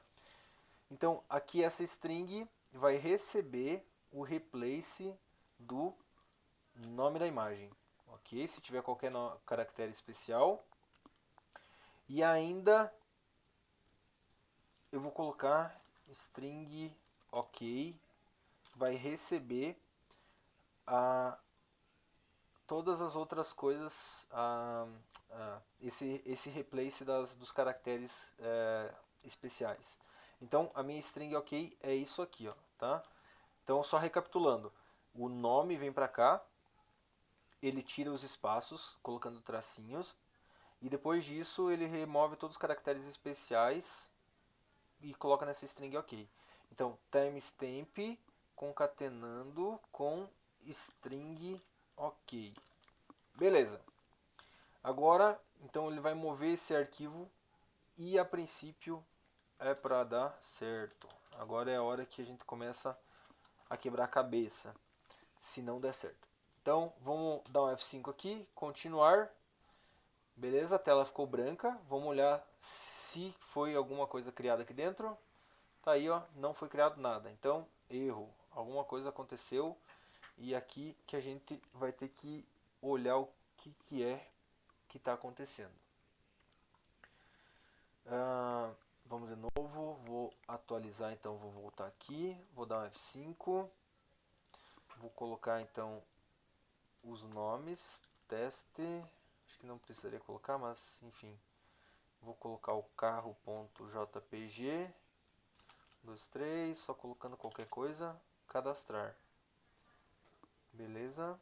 Então aqui essa string vai receber o replace do nome da imagem, ok? Se tiver qualquer caractere especial. E ainda eu vou colocar string ok, vai receber a, todas as outras coisas, esse replace dos caracteres especiais. Então a minha string ok é isso aqui, ó, tá? Então só recapitulando, o nome vem para cá, ele tira os espaços, colocando tracinhos, e depois disso ele remove todos os caracteres especiais e coloca nessa string ok. Então, timestamp concatenando com string ok. Beleza. Agora, então ele vai mover esse arquivo e a princípio é para dar certo. Agora é a hora que a gente começa a quebrar a cabeça, se não der certo. Então, vamos dar um F5 aqui, continuar. Beleza, a tela ficou branca. Vamos olhar se foi alguma coisa criada aqui dentro. Tá aí, ó, não foi criado nada. Então, erro. Alguma coisa aconteceu e aqui que a gente vai ter que olhar o que é que está acontecendo. Vamos de novo, vou atualizar, então vou voltar aqui, vou dar um F5, vou colocar então os nomes, teste, acho que não precisaria colocar, mas enfim, Vou colocar o carro.jpg, 2, 3, só colocando qualquer coisa, cadastrar. Beleza?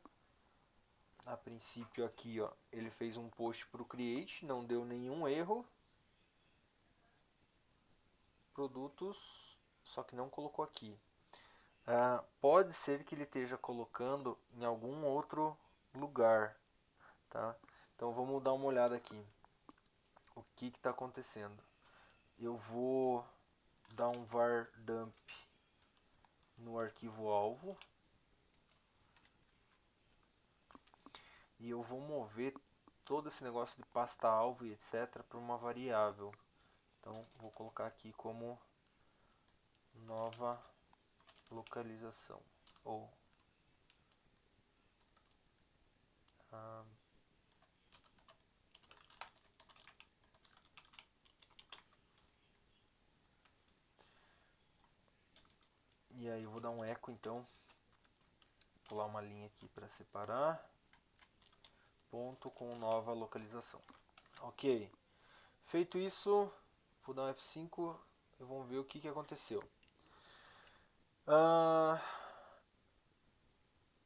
A princípio aqui, ó, ele fez um post para o Create, não deu nenhum erro. Produtos, só que não colocou aqui. Pode ser que ele esteja colocando em algum outro lugar, tá? Então vamos dar uma olhada aqui. O que está acontecendo? Eu vou dar um var dump no arquivo alvo e eu vou mover todo esse negócio de pasta alvo e etc para uma variável. Então vou colocar aqui como nova localização ou ah, e aí eu vou dar um eco, então pular uma linha aqui para separar, ponto com nova localização. Ok, feito isso, vou dar um F5 e vamos ver o que aconteceu.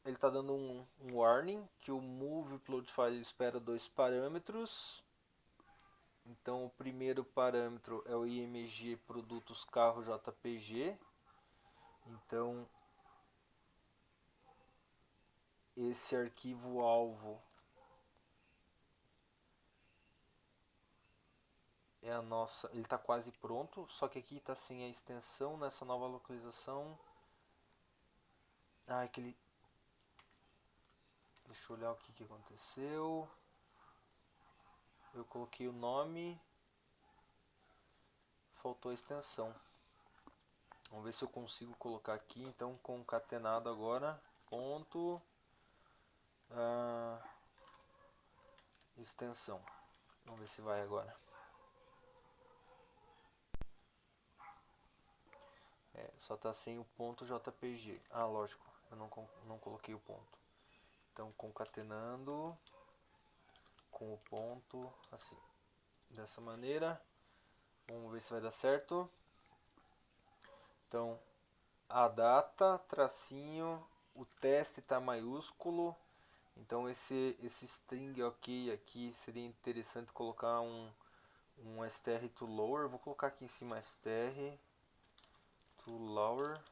Ele está dando um warning que o move upload file espera 2 parâmetros. Então o primeiro parâmetro é o img produtos carro jpg. Então esse arquivo alvo é a nossa, ele está quase pronto, só que aqui está sem a extensão nessa nova localização. É que ele, deixa eu olhar o que aconteceu. Eu coloquei o nome, faltou a extensão. Vamos ver se eu consigo colocar aqui, então concatenado agora, ponto, extensão. Vamos ver se vai agora. Só está sem o ponto JPG. Lógico, eu não coloquei o ponto. Então concatenando com o ponto assim, dessa maneira. Vamos ver se vai dar certo. Então a data, tracinho, o teste está maiúsculo. Então esse string ok aqui seria interessante colocar um str to lower. Vou colocar aqui em cima str to lower.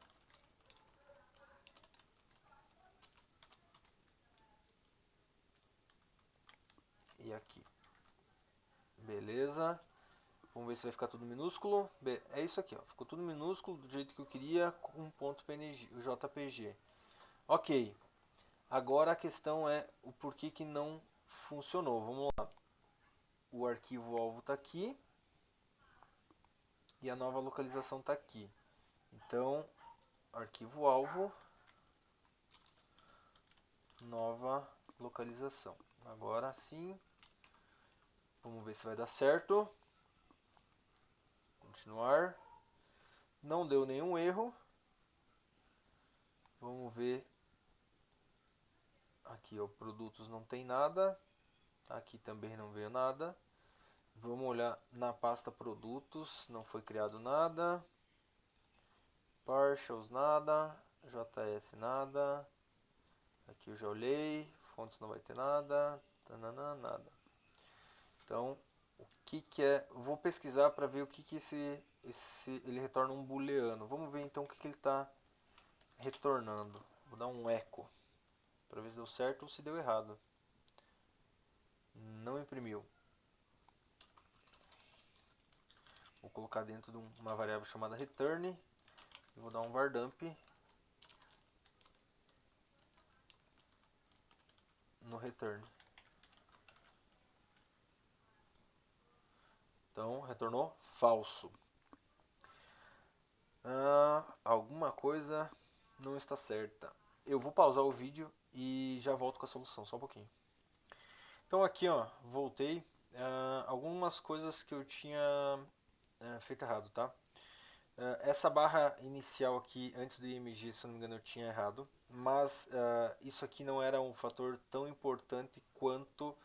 E aqui. Beleza. Vamos ver se vai ficar tudo minúsculo. É isso aqui, ó. Ficou tudo minúsculo do jeito que eu queria com um ponto PNG, o JPG. Ok. Agora a questão é o porquê que não funcionou. Vamos lá. O arquivo alvo está aqui e a nova localização está aqui. Então, arquivo alvo, nova localização. Agora sim. Vamos ver se vai dar certo. Continuar. Não deu nenhum erro. Vamos ver. Aqui, ó, produtos não tem nada. Aqui também não veio nada. Vamos olhar na pasta produtos. Não foi criado nada. Partials nada. JS nada. Aqui eu já olhei. Fontes não vai ter nada. Tanana, nada. Então, o que é? Vou pesquisar para ver o que ele retorna um booleano. Vamos ver então o que ele está retornando. Vou dar um eco para ver se deu certo ou se deu errado. Não imprimiu. Vou colocar dentro de uma variável chamada return e vou dar um var dump no return. Então retornou falso. Alguma coisa não está certa. Eu vou pausar o vídeo e já volto com a solução, só um pouquinho. Então aqui, ó, voltei. Algumas coisas que eu tinha feito errado, tá? Essa barra inicial aqui, antes do IMG, se não me engano, eu tinha errado. Mas isso aqui não era um fator tão importante quanto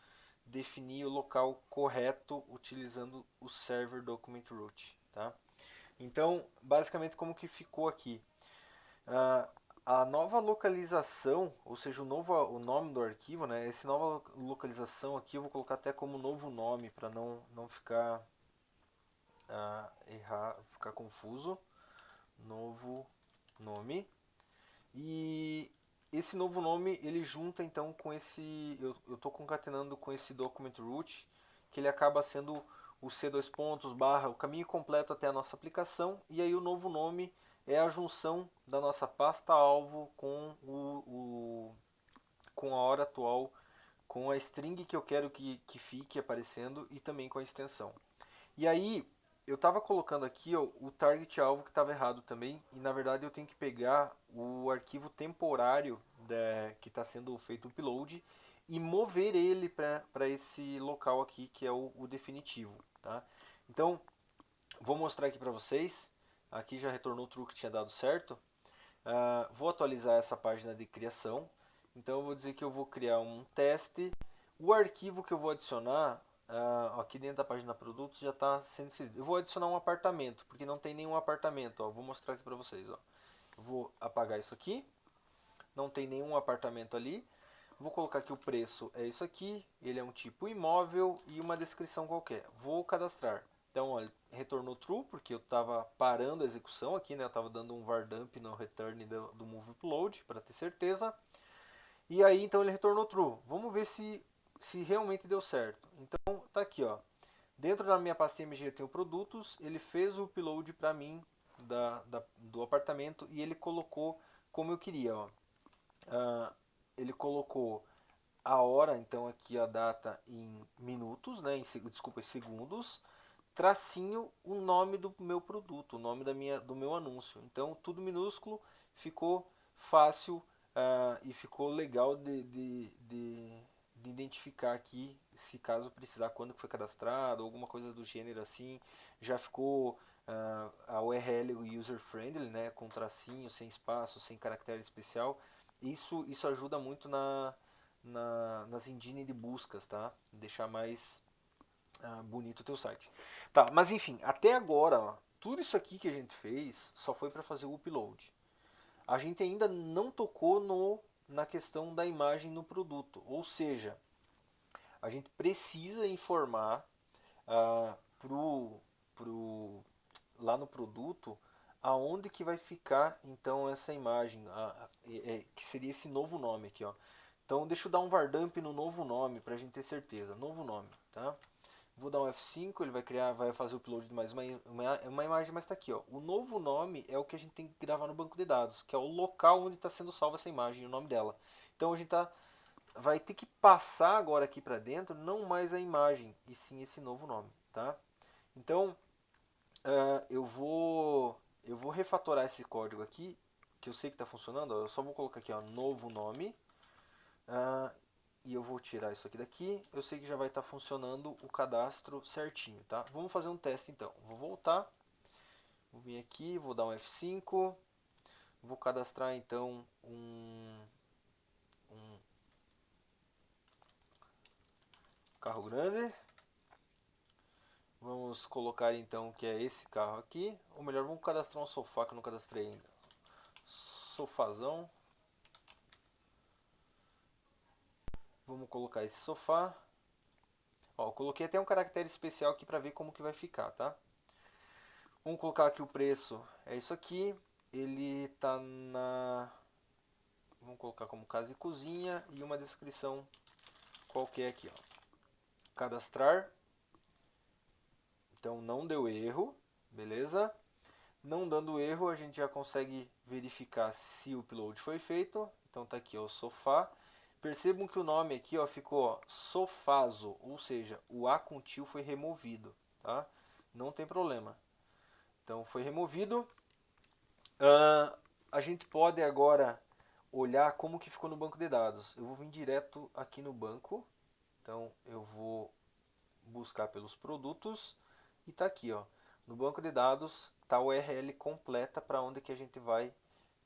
definir o local correto utilizando o server document root, tá? Então, basicamente como que ficou aqui? Ah, a nova localização, ou seja, o nome do arquivo, né? Essa nova localização aqui eu vou colocar até como novo nome para não ficar ficar confuso. Novo nome. E esse novo nome ele junta então com esse, eu estou concatenando com esse document root, que ele acaba sendo o C dois pontos barra o caminho completo até a nossa aplicação, e aí o novo nome é a junção da nossa pasta alvo com com a hora atual, com a string que eu quero que fique aparecendo e também com a extensão. E aí, eu estava colocando aqui ó, o target alvo que estava errado também, e na verdade eu tenho que pegar o arquivo temporário que está sendo feito o upload e mover ele para esse local aqui que é o definitivo. Tá? Então, vou mostrar aqui para vocês. Aqui já retornou o true que tinha dado certo. Vou atualizar essa página de criação. Então eu vou dizer que eu vou criar um teste. O arquivo que eu vou adicionar aqui dentro da página produtos já está sendo inserido. Eu vou adicionar um apartamento, porque não tem nenhum apartamento. Ó. Vou mostrar aqui para vocês. Ó. Vou apagar isso aqui. Não tem nenhum apartamento ali. Vou colocar que o preço é isso aqui. Ele é um tipo imóvel e uma descrição qualquer. Vou cadastrar. Então, ó, retornou true, porque eu estava parando a execução aqui, né? Eu estava dando um var dump no return do move upload, para ter certeza. E aí, então, ele retornou true. Vamos ver se realmente deu certo. Então, tá aqui, ó. Dentro da minha pasta MG eu tenho produtos. Ele fez o upload para mim do apartamento e ele colocou como eu queria, ó. Ah, ele colocou a hora, então aqui a data em minutos, né, desculpa, em segundos, tracinho o nome do meu produto, o nome do meu anúncio. Então tudo minúsculo, ficou fácil e ficou legal de identificar aqui, se caso precisar, quando foi cadastrado, alguma coisa do gênero assim. Já ficou a URL user friendly, né, com tracinho, sem espaço, sem caractere especial. Isso ajuda muito nas engine de buscas, tá? Deixar mais bonito o teu site. Tá, mas enfim, até agora, ó, tudo isso aqui que a gente fez só foi para fazer o upload. A gente ainda não tocou na questão da imagem no produto, ou seja, a gente precisa informar pro, pro, lá no produto aonde que vai ficar então essa imagem, que seria esse novo nome aqui, ó. Então deixa eu dar um var dump no novo nome para a gente ter certeza. Novo nome, tá? Vou dar um F5, ele vai fazer o upload de mais uma imagem, mas está aqui, ó. O novo nome é o que a gente tem que gravar no banco de dados, que é o local onde está sendo salva essa imagem, o nome dela. Então a gente vai ter que passar agora aqui para dentro, não mais a imagem, e sim esse novo nome, tá? Então eu vou refatorar esse código aqui, que eu sei que está funcionando. Ó, eu só vou colocar aqui, ó, novo nome. Ah, e eu vou tirar isso aqui daqui. Eu sei que já vai estar funcionando o cadastro certinho, tá? Vamos fazer um teste então. Vou voltar, vou vir aqui, vou dar um F5, vou cadastrar então um carro grande. Vamos colocar então que é esse carro aqui. Ou melhor, vamos cadastrar um sofá que eu não cadastrei ainda. Sofazão. Vamos colocar esse sofá. Ó, eu coloquei até um caractere especial aqui para ver como que vai ficar, tá? Vamos colocar aqui o preço. É isso aqui. Ele tá na... Vamos colocar como casa e cozinha e uma descrição qualquer aqui, ó. Cadastrar. Então não deu erro, beleza? Não dando erro, a gente já consegue verificar se o upload foi feito. Então tá aqui ó, o sofá. Percebam que o nome aqui ó, ficou ó, Sofazo, ou seja, o A com tio foi removido, tá? Não tem problema. Então foi removido. A gente pode agora olhar como que ficou no banco de dados. Eu vou vir direto aqui no banco. Então eu vou buscar pelos produtos e tá aqui, ó. No banco de dados tá a URL completa para onde que a gente vai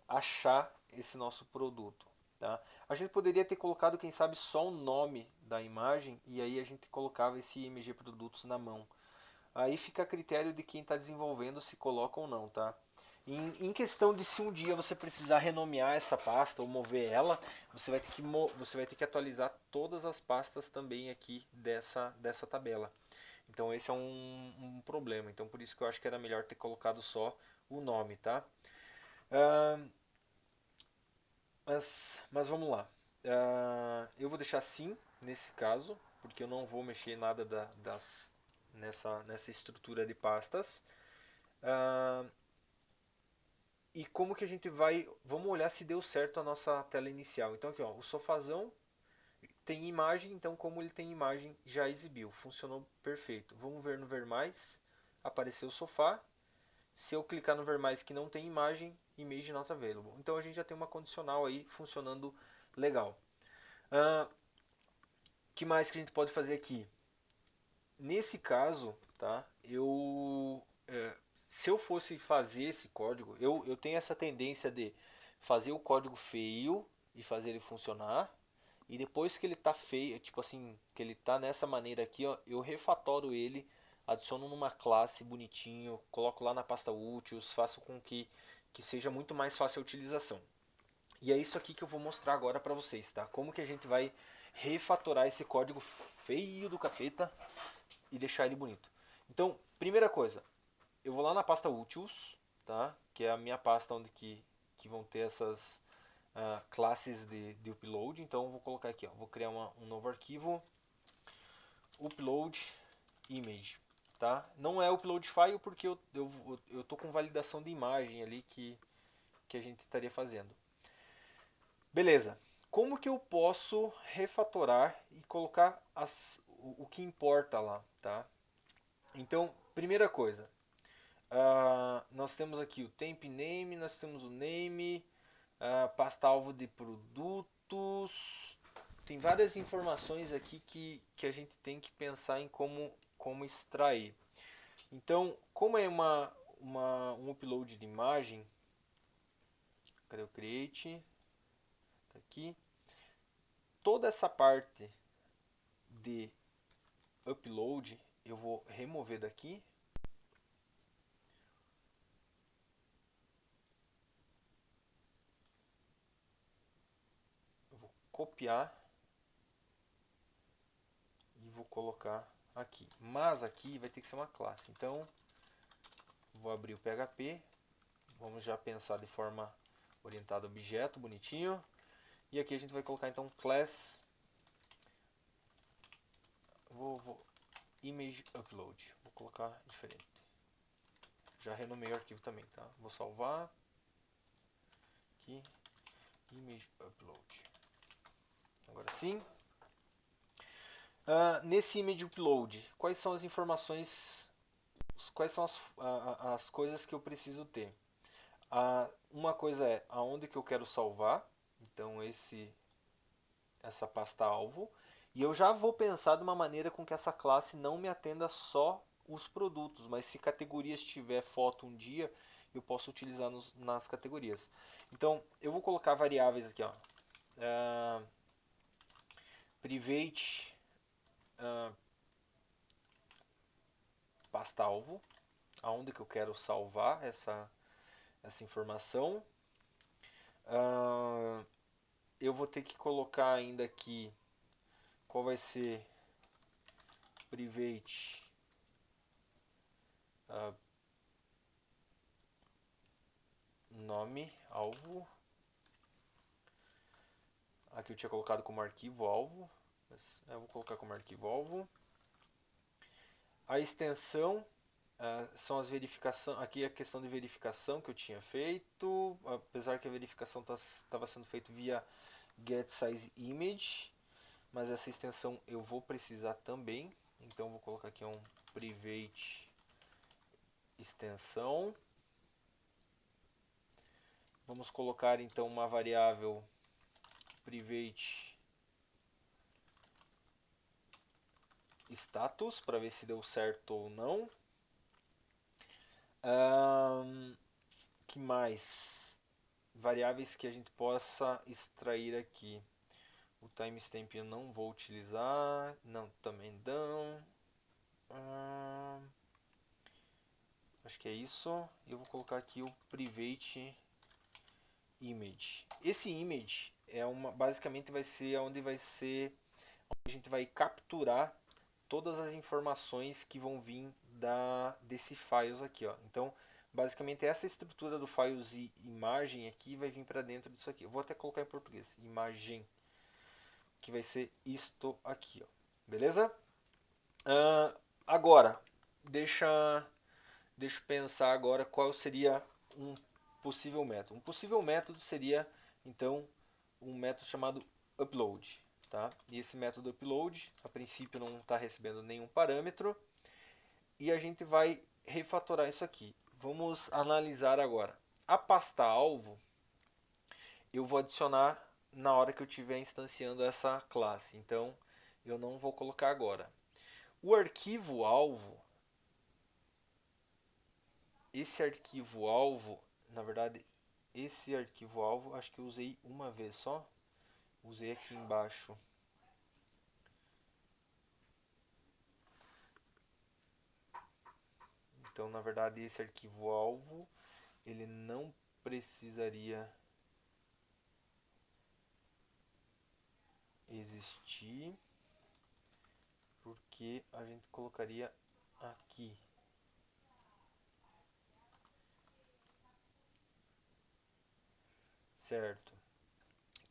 achar esse nosso produto. tá? A gente poderia ter colocado, quem sabe, só o nome da imagem e aí a gente colocava esse IMG Produtos na mão. Aí fica a critério de quem está desenvolvendo se coloca ou não, tá? Em questão de se um dia você precisar renomear essa pasta ou mover ela, você vai ter que atualizar todas as pastas também aqui dessa tabela. Então esse é um problema. Então por isso que eu acho que era melhor ter colocado só o nome, tá? Ah, mas vamos lá. Eu vou deixar assim nesse caso, porque eu não vou mexer nada nessa estrutura de pastas. Ah, e como que a gente vai. Vamos olhar se deu certo a nossa tela inicial. Então aqui ó, o sofazão tem imagem, então como ele tem imagem já exibiu, funcionou perfeito. Vamos ver no ver mais, apareceu o sofá. Se eu clicar no ver mais que não tem imagem, image not available. Então a gente já tem uma condicional aí funcionando legal. Que mais que a gente pode fazer aqui? Nesse caso, tá? Se eu fosse fazer esse código, eu tenho essa tendência de fazer o código feio e fazer ele funcionar. E depois que ele tá feio, tipo assim, que ele tá nessa maneira aqui, ó, eu refatoro ele, adiciono numa classe bonitinho, coloco lá na pasta úteis, faço com que seja muito mais fácil a utilização. E é isso aqui que eu vou mostrar agora para vocês, tá? Como que a gente vai refatorar esse código feio do capeta e deixar ele bonito. Então, primeira coisa, eu vou lá na pasta úteis, tá? Que é a minha pasta onde que vão ter essas classes de upload. Então, eu vou colocar aqui, ó, vou criar um novo arquivo, upload image, tá? Não é upload file porque eu tô com validação de imagem ali que a gente estaria fazendo. Beleza. Como que eu posso refatorar e colocar o que importa lá, tá? Então, primeira coisa, nós temos aqui o temp name, nós temos o name, pasta-alvo de produtos. Tem várias informações aqui que a gente tem que pensar em como extrair. Então, como é um upload de imagem, cadê o create? Tá aqui. Toda essa parte de upload eu vou remover daqui. Eu vou copiar e vou colocar aqui. Mas aqui vai ter que ser uma classe. Então, vou abrir o PHP. Vamos já pensar de forma orientada a objeto, bonitinho. E aqui a gente vai colocar então class image upload. Vou colocar diferente. Já renomei o arquivo também, tá? Vou salvar. Aqui, image upload. Agora sim. Nesse image upload, quais são as informações, quais são as coisas que eu preciso ter? Uma coisa é aonde que eu quero salvar, então essa pasta alvo, e eu já vou pensar de uma maneira com que essa classe não me atenda só os produtos, mas se categorias tiver foto um dia, eu posso utilizar nas categorias. Então eu vou colocar variáveis aqui, ó, private pasta alvo, aonde que eu quero salvar essa informação. Eu vou ter que colocar ainda aqui qual vai ser private nome alvo. Aqui eu tinha colocado como arquivo alvo, mas eu vou colocar como arquivo alvo. A extensão são as verificações. Aqui a questão de verificação que eu tinha feito, apesar que a verificação estava sendo feita via getSizeImage, mas essa extensão eu vou precisar também. Então vou colocar aqui um private extensão. Vamos colocar então uma variável private status para ver se deu certo ou não. Que mais? variáveis que a gente possa extrair aqui. O timestamp eu não vou utilizar, não, também não. Acho que é isso. Eu vou colocar aqui o private image. Esse image é basicamente vai ser onde a gente vai capturar todas as informações que vão vir desse files aqui, ó. Então, basicamente essa estrutura do files e imagem aqui vai vir para dentro disso aqui. Eu vou até colocar em português, imagem, que vai ser isto aqui, ó. Beleza? Agora, deixa, deixa eu pensar agora qual seria um possível método. Um possível método seria, então, um método chamado upload. Tá? E esse método upload, a princípio, não está recebendo nenhum parâmetro. E a gente vai refatorar isso aqui. Vamos analisar agora. A pasta alvo, eu vou adicionar na hora que eu estiver instanciando essa classe. Então, eu não vou colocar agora. O arquivo alvo, esse arquivo alvo, na verdade, esse arquivo alvo, acho que eu usei uma vez só. Usei aqui embaixo. Então, na verdade, esse arquivo alvo, ele não precisaria existir, porque a gente colocaria aqui. Certo.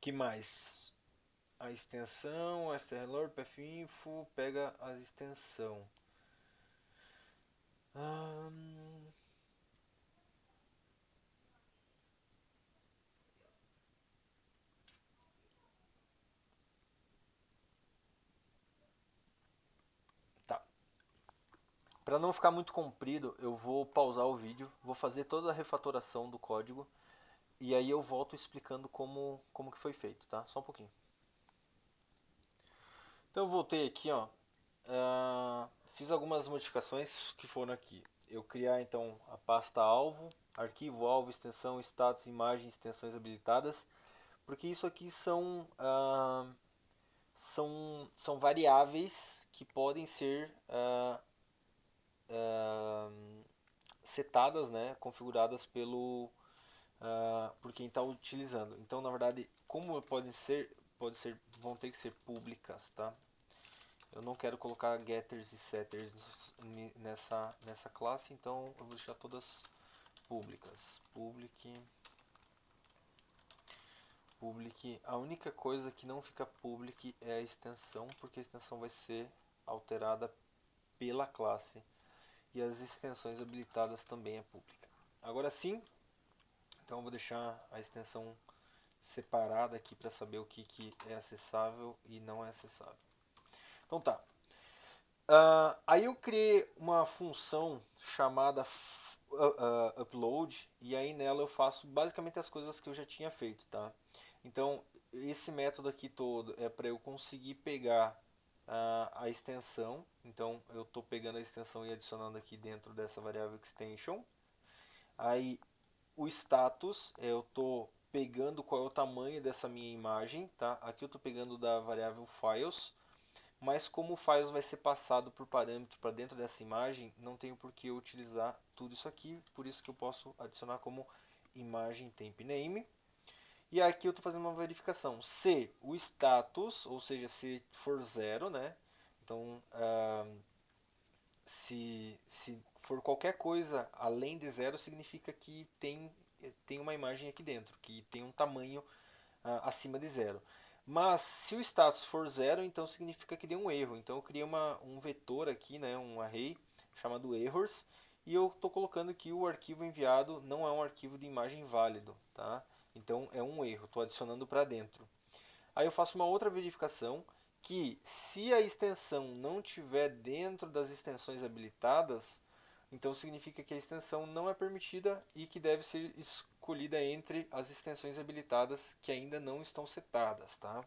Que mais? A extensão, strlord, pafinfo, pega as extensão. Hum, tá. Para não ficar muito comprido, eu vou pausar o vídeo, vou fazer toda a refatoração do código e aí eu volto explicando como que foi feito, tá? Só um pouquinho. Então eu voltei aqui, ó. Fiz algumas modificações que foram aqui. Eu criar então a pasta alvo, arquivo alvo, extensão, status, imagem, extensões habilitadas, porque isso aqui são variáveis que podem ser setadas, né, configuradas por quem está utilizando. Então, na verdade, como vão ter que ser públicas, tá? Eu não quero colocar getters e setters nessa classe, então eu vou deixar todas públicas. Public. A única coisa que não fica public é a extensão, porque a extensão vai ser alterada pela classe e as extensões habilitadas também é pública. Agora sim, então eu vou deixar a extensão separada aqui para saber o que é acessável e não é acessável. Então tá. Aí eu criei uma função chamada upload e aí nela eu faço basicamente as coisas que eu já tinha feito, tá? Então esse método aqui todo é para eu conseguir pegar a extensão. Então eu estou pegando a extensão e adicionando aqui dentro dessa variável extension. Aí o status, eu estou pegando qual é o tamanho dessa minha imagem, tá? Aqui eu estou pegando da variável files, mas como o files vai ser passado por parâmetro para dentro dessa imagem, não tenho por que eu utilizar tudo isso aqui, por isso que eu posso adicionar como imagem temp name. E aqui eu estou fazendo uma verificação. Se o status, ou seja, se for zero, né? Então, se for qualquer coisa além de zero, significa que tem uma imagem aqui dentro, que tem um tamanho acima de zero. Mas se o status for zero, então significa que deu um erro. Então eu criei um vetor aqui, né, um array chamado errors, e eu estou colocando que o arquivo enviado não é um arquivo de imagem válido, tá? Então é um erro, estou adicionando para dentro. Aí eu faço uma outra verificação que se a extensão não estiver dentro das extensões habilitadas, então significa que a extensão não é permitida e que deve ser escolhida entre as extensões habilitadas que ainda não estão setadas, tá?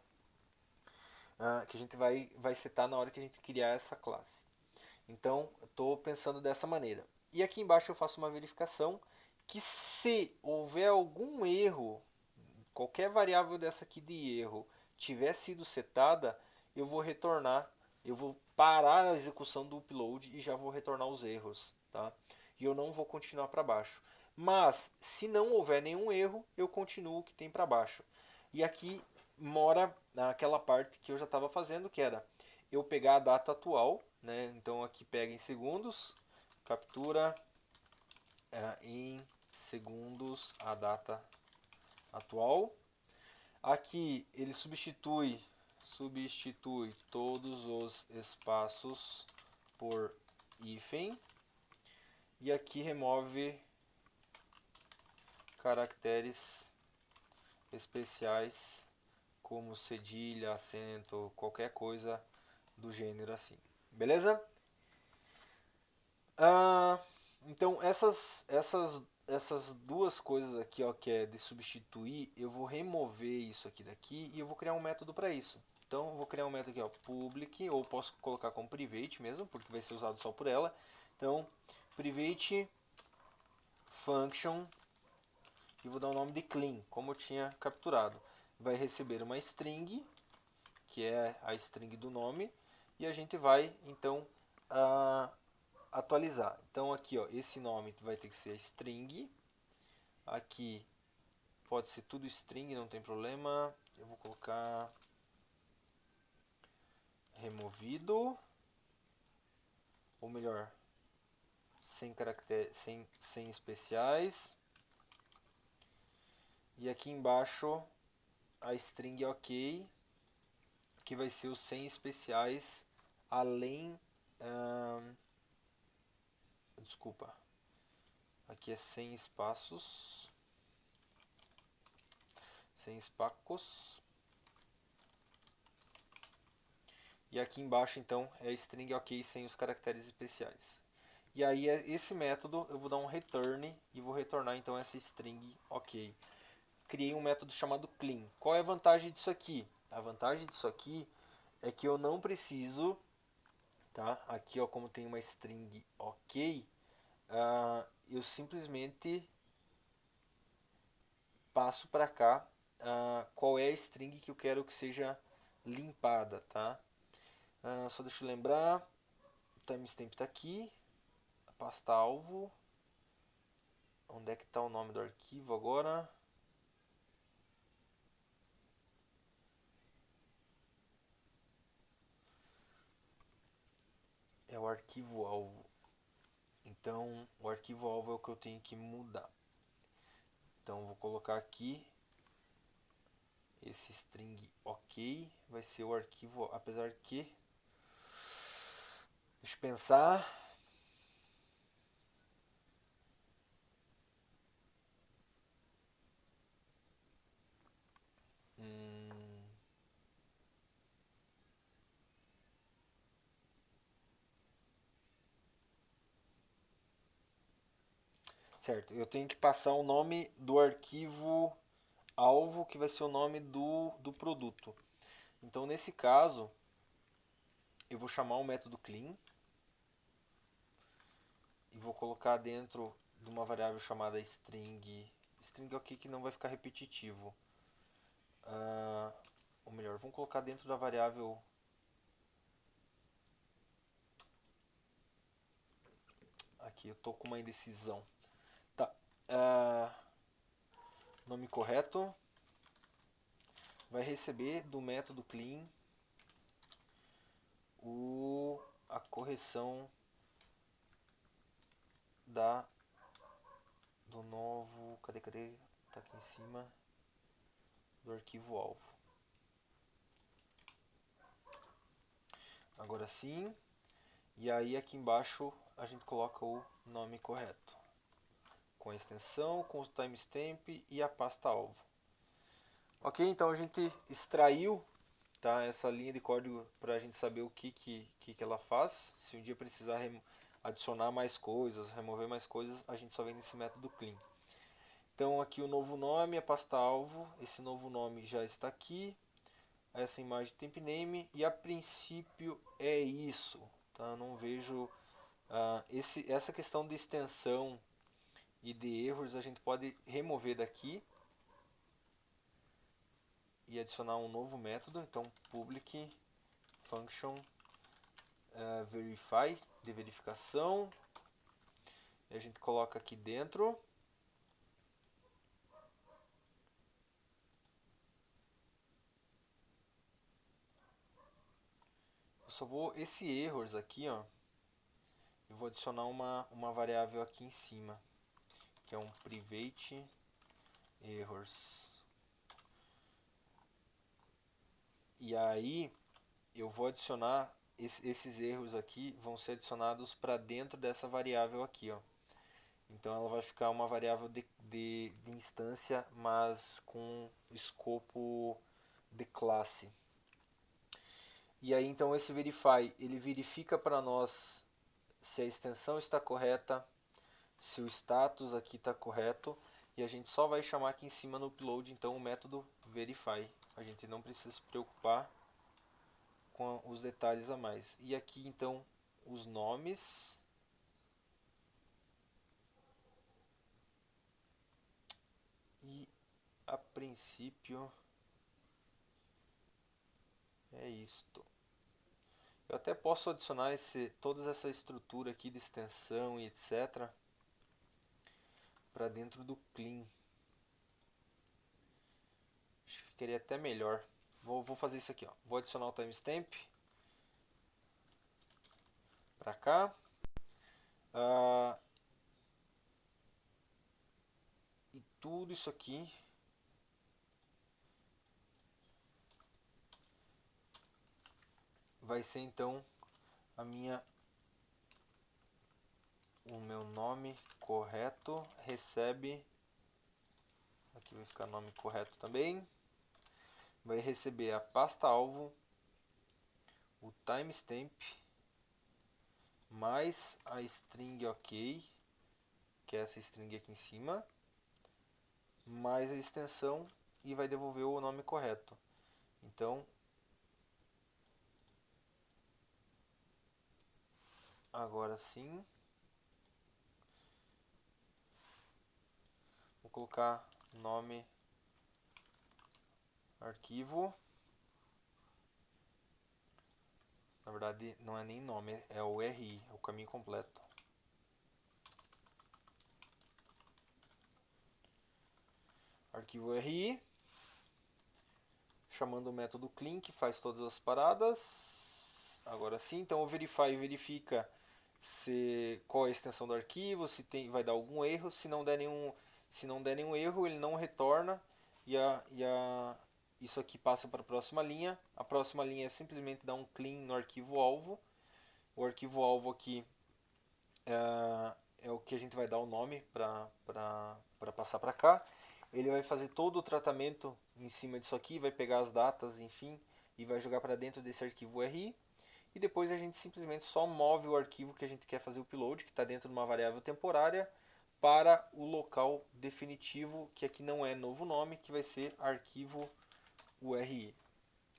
Que a gente vai setar na hora que a gente criar essa classe. Então, estou pensando dessa maneira. E aqui embaixo eu faço uma verificação que se houver algum erro, qualquer variável dessa aqui de erro tiver sido setada, eu vou retornar, eu vou parar a execução do upload e já vou retornar os erros, tá? E eu não vou continuar para baixo. Mas se não houver nenhum erro, eu continuo o que tem para baixo. E aqui mora naquela parte que eu já estava fazendo, que era eu pegar a data atual, né? Então aqui pega em segundos, captura em segundos a data atual. Aqui ele substitui todos os espaços por hífen e aqui remove caracteres especiais como cedilha, acento, qualquer coisa do gênero assim. Beleza? Ah, então essas duas coisas aqui, ó, que é de substituir, eu vou remover isso aqui daqui e eu vou criar um método para isso. Então eu vou criar um método aqui, ó, public, ou posso colocar como private mesmo, porque vai ser usado só por ela. Então private function e vou dar o nome de clean, como eu tinha capturado. Vai receber uma string, que é a string do nome, e a gente vai então atualizar. Então aqui, ó, esse nome vai ter que ser string. Aqui pode ser tudo string, não tem problema. Eu vou colocar removido, ou melhor, sem caracteres, sem especiais. E aqui embaixo a string ok, que vai ser os sem especiais além. Desculpa, aqui é sem espaços, sem espacos. E aqui embaixo então é string ok sem os caracteres especiais. E aí esse método eu vou dar um return e vou retornar então essa string ok. Criei um método chamado clean. Qual é a vantagem disso aqui? A vantagem disso aqui é que eu não preciso, tá? Aqui ó, como tem uma string ok, eu simplesmente passo para cá qual é a string que eu quero que seja limpada, tá? Só deixa eu lembrar, o timestamp está aqui, a pasta alvo, onde é que está o nome do arquivo agora? É o arquivo alvo. Então o arquivo alvo é o que eu tenho que mudar. Então vou colocar aqui esse string ok, vai ser o arquivo, apesar que, deixa eu pensar, hum, certo, eu tenho que passar o nome do arquivo alvo, que vai ser o nome do produto. Então nesse caso, eu vou chamar o método clean e vou colocar dentro de uma variável chamada string ok, que não vai ficar repetitivo. Ou melhor, vamos colocar dentro da variável. Aqui eu estou com uma indecisão. Tá. Nome correto. Vai receber do método clean a correção do novo. Cadê? Tá aqui em cima do arquivo alvo. Agora sim. E aí aqui embaixo a gente coloca o nome correto. Com a extensão, com o timestamp e a pasta alvo. Ok, então a gente extraiu, tá, essa linha de código para a gente saber o que ela faz. Se um dia precisar adicionar mais coisas, remover mais coisas, a gente só vem nesse método clean. Então aqui o novo nome, a pasta alvo, esse novo nome já está aqui, essa imagem temp name e a princípio é isso, tá? Não vejo essa questão de extensão id errors a gente pode remover daqui e adicionar um novo método. Então public function verify, de verificação, e a gente coloca aqui dentro. Eu só vou, esse errors aqui, ó, eu vou adicionar uma variável aqui em cima, que é um private errors. E aí eu vou adicionar esses erros aqui, vão ser adicionados para dentro dessa variável aqui, ó. Então ela vai ficar uma variável de instância, mas com escopo de classe. E aí então esse verify, ele verifica para nós se a extensão está correta, se o status aqui está correto, e a gente só vai chamar aqui em cima no upload então o método verify. A gente não precisa se preocupar com os detalhes a mais. E aqui então os nomes. E a princípio é isto. Eu até posso adicionar toda essa estrutura aqui de extensão e etc. para dentro do clean. Acho que ficaria até melhor. Vou fazer isso aqui, ó. Vou adicionar o timestamp para cá. E tudo isso aqui vai ser então a o meu nome correto recebe, aqui vai ficar nome correto também, vai receber a pasta alvo, o timestamp mais a string ok, que é essa string aqui em cima, mais a extensão e vai devolver o nome correto. Então agora sim, vou colocar nome arquivo. Na verdade não é nem nome, é o RI, é o caminho completo. Arquivo RI, chamando o método clean que faz todas as paradas. Agora sim, então o verify verifica qual é a extensão do arquivo, se vai dar algum erro. Se não der nenhum erro, ele não retorna isso aqui passa para a próxima linha. A próxima linha é simplesmente dar um clean no arquivo alvo. O arquivo alvo aqui é o que a gente vai dar o nome para passar para cá. Ele vai fazer todo o tratamento em cima disso aqui, vai pegar as datas, enfim, e vai jogar para dentro desse arquivo RI. E depois a gente simplesmente só move o arquivo que a gente quer fazer o upload, que está dentro de uma variável temporária, para o local definitivo, que aqui não é novo nome, que vai ser arquivo URI.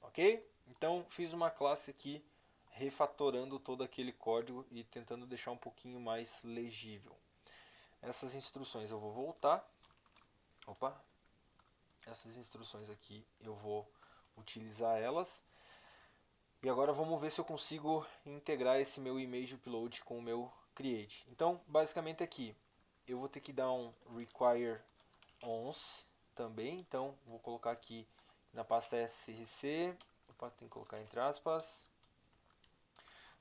Ok? Então fiz uma classe aqui refatorando todo aquele código e tentando deixar um pouquinho mais legível. Essas instruções eu vou voltar. Opa! Essas instruções aqui eu vou utilizar elas. E agora vamos ver se eu consigo integrar esse meu image upload com o meu create. Então, basicamente aqui, eu vou ter que dar um require once também. Então, vou colocar aqui na pasta src, opa, tem que colocar entre aspas.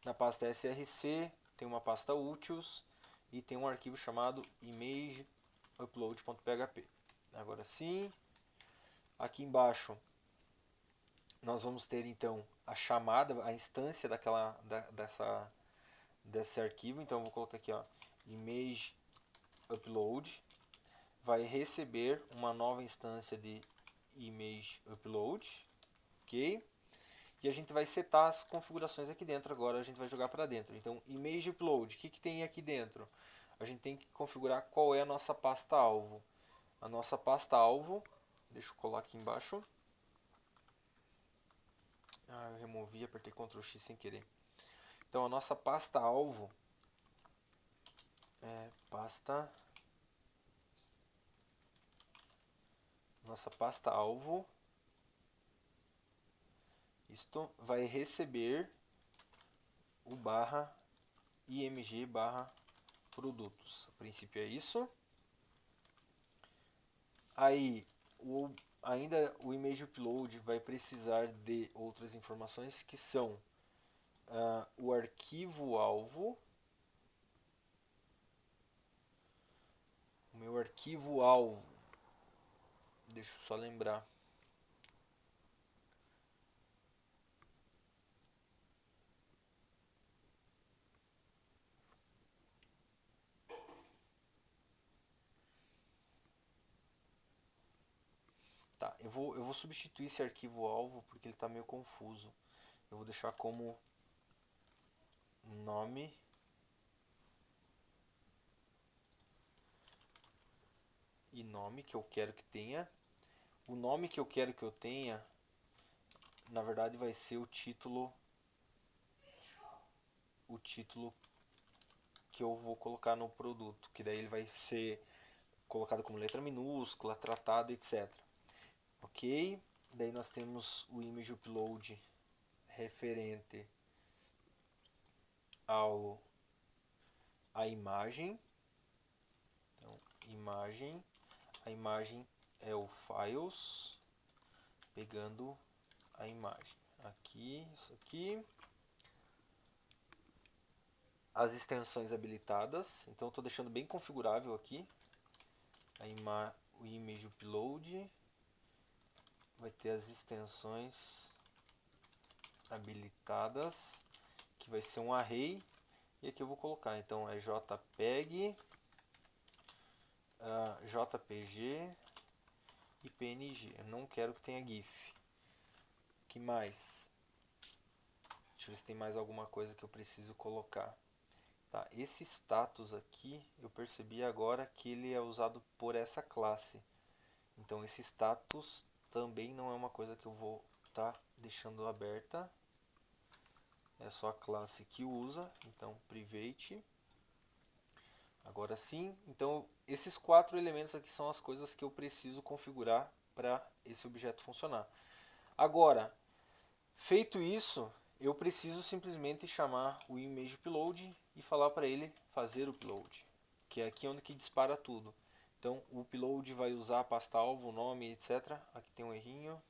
Na pasta src tem uma pasta utils e tem um arquivo chamado imageupload.php. Agora sim, aqui embaixo nós vamos ter então a chamada, a instância desse arquivo. Então eu vou colocar aqui, ó, image upload, vai receber uma nova instância de image upload, ok? E a gente vai setar as configurações aqui dentro. Agora a gente vai jogar para dentro. Então image upload, o que tem aqui dentro? A gente tem que configurar qual é a nossa pasta alvo. A nossa pasta alvo, deixa eu colar aqui embaixo. Eu removi, apertei Ctrl X sem querer. Então a nossa pasta alvo é pasta nossa pasta alvo, isto vai receber o barra img barra produtos. A princípio é isso. Aí, ainda o image upload vai precisar de outras informações que são o arquivo alvo. O meu arquivo alvo, deixa eu só lembrar. Tá, eu vou substituir esse arquivo alvo porque ele está meio confuso. Eu vou deixar como nome e nome que eu quero que tenha. O nome que eu quero que eu tenha, na verdade, vai ser o título que eu vou colocar no produto, que daí ele vai ser colocado como letra minúscula, tratado, etc. Ok? Daí nós temos o image upload referente ao a imagem. Então, imagem, a imagem é o files, pegando a imagem. Aqui, isso aqui. As extensões habilitadas, então estou deixando bem configurável aqui. O image upload vai ter as extensões habilitadas, que vai ser um array, e aqui eu vou colocar, então é JPEG, JPG e PNG. Eu não quero que tenha GIF. O que mais? Deixa eu ver se tem mais alguma coisa que eu preciso colocar. Tá, esse status aqui, eu percebi agora que ele é usado por essa classe. Então esse status também não é uma coisa que eu vou estar deixando aberta. É só a classe que usa. Então private. Agora sim. Então esses 4 elementos aqui são as coisas que eu preciso configurar para esse objeto funcionar. Agora, feito isso, eu preciso simplesmente chamar o image upload e falar para ele fazer o upload, que é aqui onde que dispara tudo. Então o upload vai usar a pasta alvo, nome, etc. Aqui tem um errinho.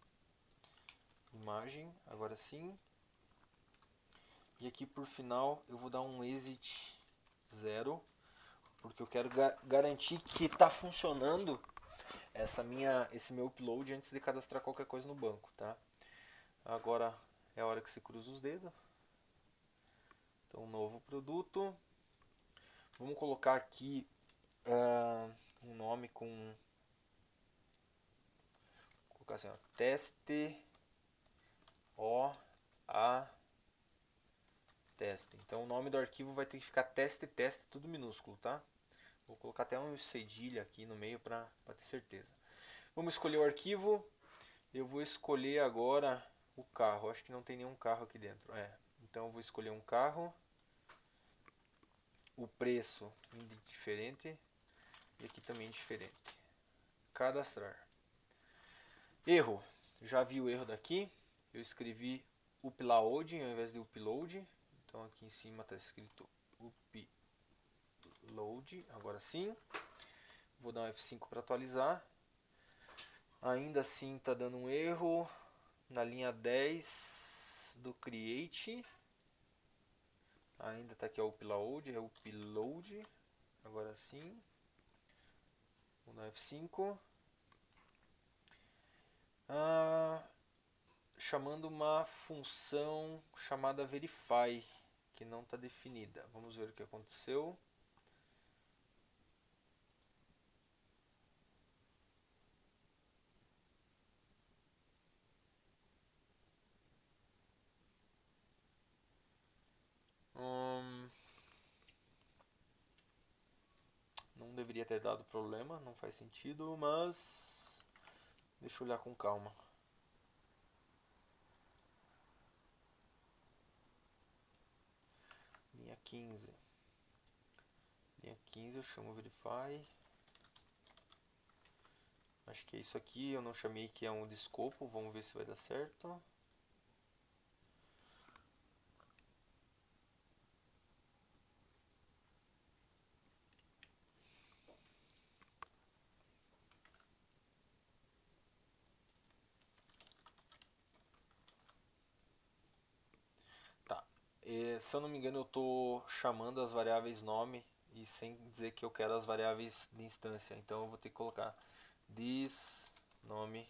Imagem, agora sim. E aqui por final eu vou dar um exit 0, porque eu quero garantir que está funcionando esse meu upload antes de cadastrar qualquer coisa no banco, tá? Agora é a hora que você cruza os dedos. Então, novo produto. Vamos colocar aqui um nome com... Vou colocar assim, ó, teste OA teste. Então o nome do arquivo vai ter que ficar teste, tudo minúsculo, tá? Vou colocar até um cedilha aqui no meio para ter certeza. Vamos escolher o arquivo. Eu vou escolher agora o carro. Acho que não tem nenhum carro aqui dentro. Então eu vou escolher um carro. O preço indiferente. E aqui também diferente. Cadastrar. Erro. Já vi o erro daqui. Eu escrevi upload ao invés de upload. Então aqui em cima está escrito upload. Agora sim. Vou dar um F5 para atualizar. Ainda assim está dando um erro na linha 10 do create. Ainda está aqui o upload, é o upload. Agora sim. Vou dar F5. Chamando uma função chamada verify, que não está definida. Vamos ver o que aconteceu. Não deveria ter dado problema, não faz sentido, mas deixa eu olhar com calma. Linha 15. Linha 15 eu chamo verify. Acho que é isso aqui, eu não chamei que é um de escopo, vamos ver se vai dar certo. Tá. Se eu não me engano, eu estou chamando as variáveis nome e sem dizer que eu quero as variáveis de instância. Então eu vou ter que colocar this nome,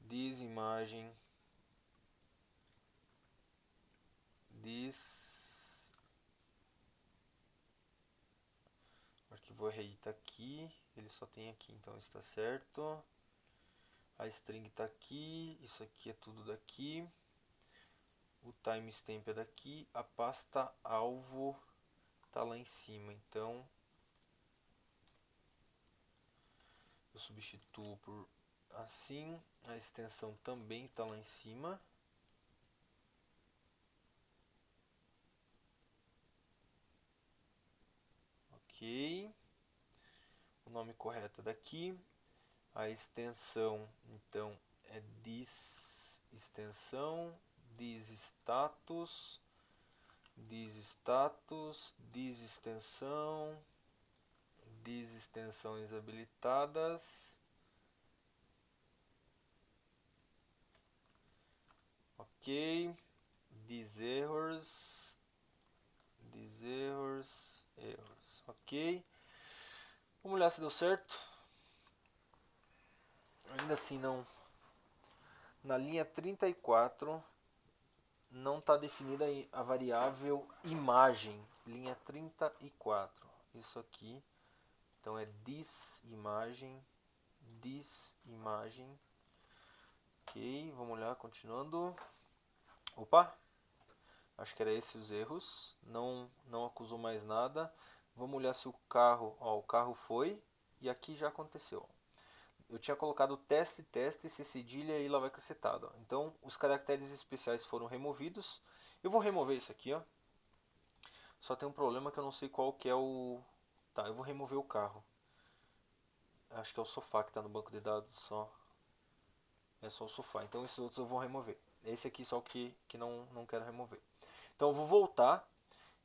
this imagem, this. O arquivo array está aqui, ele só tem aqui, então está certo. A string está aqui, isso aqui é tudo daqui. O timestamp é daqui, a pasta alvo está lá em cima, então eu substituo por assim. A extensão também está lá em cima. Ok. O nome correto é daqui. A extensão, então, é this extensão, this status, this status, this extensão, this extensões habilitadas. Ok. These errors, errors. Ok. Vamos olhar se deu certo. Ainda assim não. Na linha 34 não está definida a variável imagem. Linha 34. Isso aqui. Então é this imagem. This imagem. Ok, vamos olhar, continuando. Opa! Acho que era esses os erros. Não acusou mais nada. Vamos olhar se o carro. Ó, o carro foi. E aqui já aconteceu. Eu tinha colocado teste, teste, C cedilha e lá vai cacetado. Ó. Então, os caracteres especiais foram removidos. Eu vou remover isso aqui, ó. Só tem um problema que eu não sei qual que é o... Tá, eu vou remover o carro. Acho que é o sofá que está no banco de dados só. É só o sofá. Então, esses outros eu vou remover. Esse aqui só que não quero remover. Então, eu vou voltar.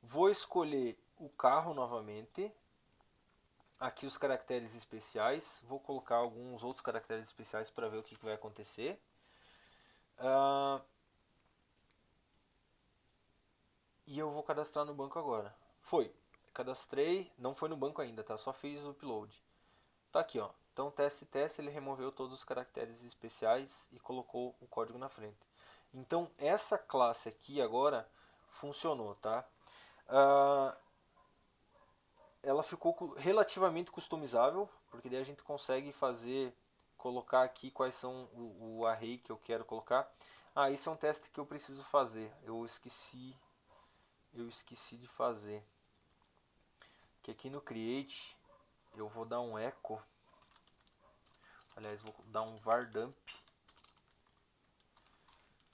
Vou escolher o carro novamente. Aqui os caracteres especiais. Vou colocar alguns outros caracteres especiais para ver o que vai acontecer. Uh, E eu vou cadastrar no banco agora. Foi. Cadastrei, não foi no banco ainda, tá? Só fiz o upload. Tá aqui, ó. Então, teste, teste, ele removeu todos os caracteres especiais e colocou o código na frente. Então, essa classe aqui agora funcionou, tá? Ah, ela ficou relativamente customizável, porque daí a gente consegue fazer, colocar aqui quais são o array que eu quero colocar. Ah, isso é um teste que eu preciso fazer. Eu esqueci de fazer. Que aqui no create eu vou dar um echo, aliás, vou dar um var dump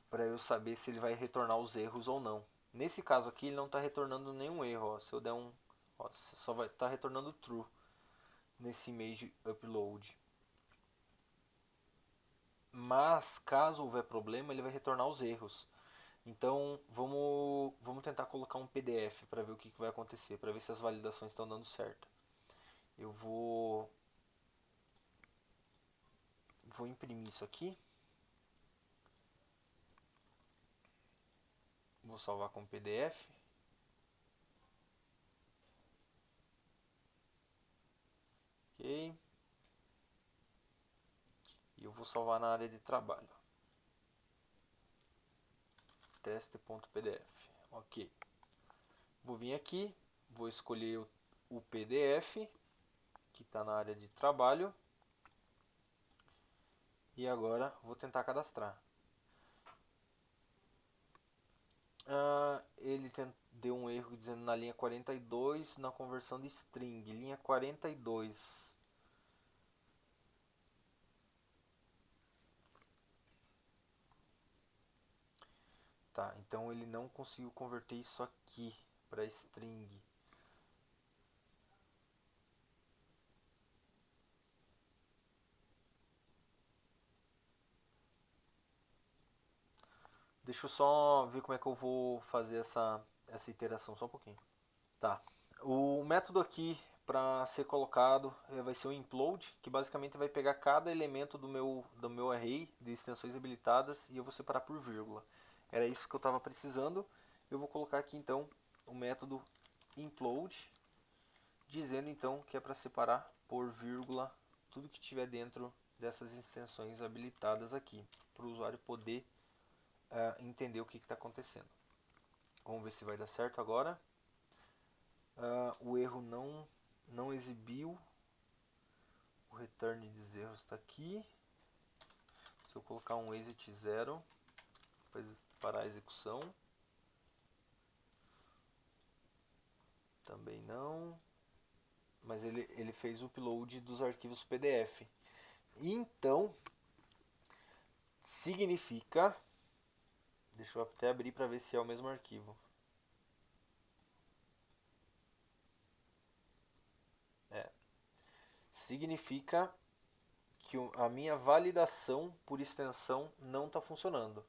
para eu saber se ele vai retornar os erros ou não. Nesse caso aqui ele não está retornando nenhum erro, ó. Se eu der um, ó, só vai estar retornando true nesse image upload. Mas caso houver problema ele vai retornar os erros. Então vamos tentar colocar um PDF para ver o que vai acontecer, para ver se as validações estão dando certo. Eu vou imprimir isso aqui. Vou salvar como PDF. Ok. E eu vou salvar na área de trabalho. Teste.pdf. Ok. Vou vir aqui. Vou escolher o PDF. Que está na área de trabalho. E agora vou tentar cadastrar. Ele deu um erro dizendo na linha 42 na conversão de string. Linha 42. Tá, então ele não conseguiu converter isso aqui. para string. Deixa eu só ver como é que eu vou fazer essa iteração, só um pouquinho. Tá. O método aqui para ser colocado vai ser o implode, que basicamente vai pegar cada elemento do meu array de extensões habilitadas e eu vou separar por vírgula. Era isso que eu estava precisando. Eu vou colocar aqui então o método implode, dizendo então que é para separar por vírgula tudo que tiver dentro dessas extensões habilitadas aqui, para o usuário poder entender o que está acontecendo. Vamos ver se vai dar certo agora. O erro não exibiu. O return de erros está aqui. Se eu colocar um exit 0, vai parar a execução. Também não. Mas ele fez o upload dos arquivos PDF. Então, significa... Deixa eu até abrir para ver se é o mesmo arquivo. Significa que a minha validação por extensão não está funcionando.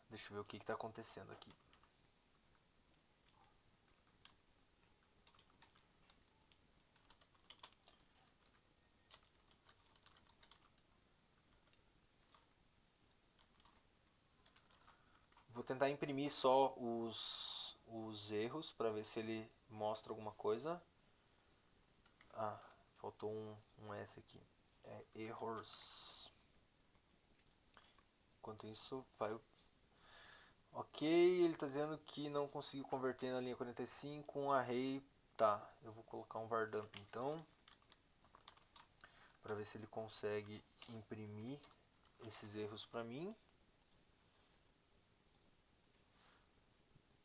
Deixa eu ver o que está acontecendo aqui. Vou tentar imprimir só os erros para ver se ele mostra alguma coisa. Ah, faltou um S aqui. É errors. Enquanto isso, vai. Ok, ele está dizendo que não conseguiu converter na linha 45 um array. Tá, eu vou colocar um vardamp então, para ver se ele consegue imprimir esses erros para mim.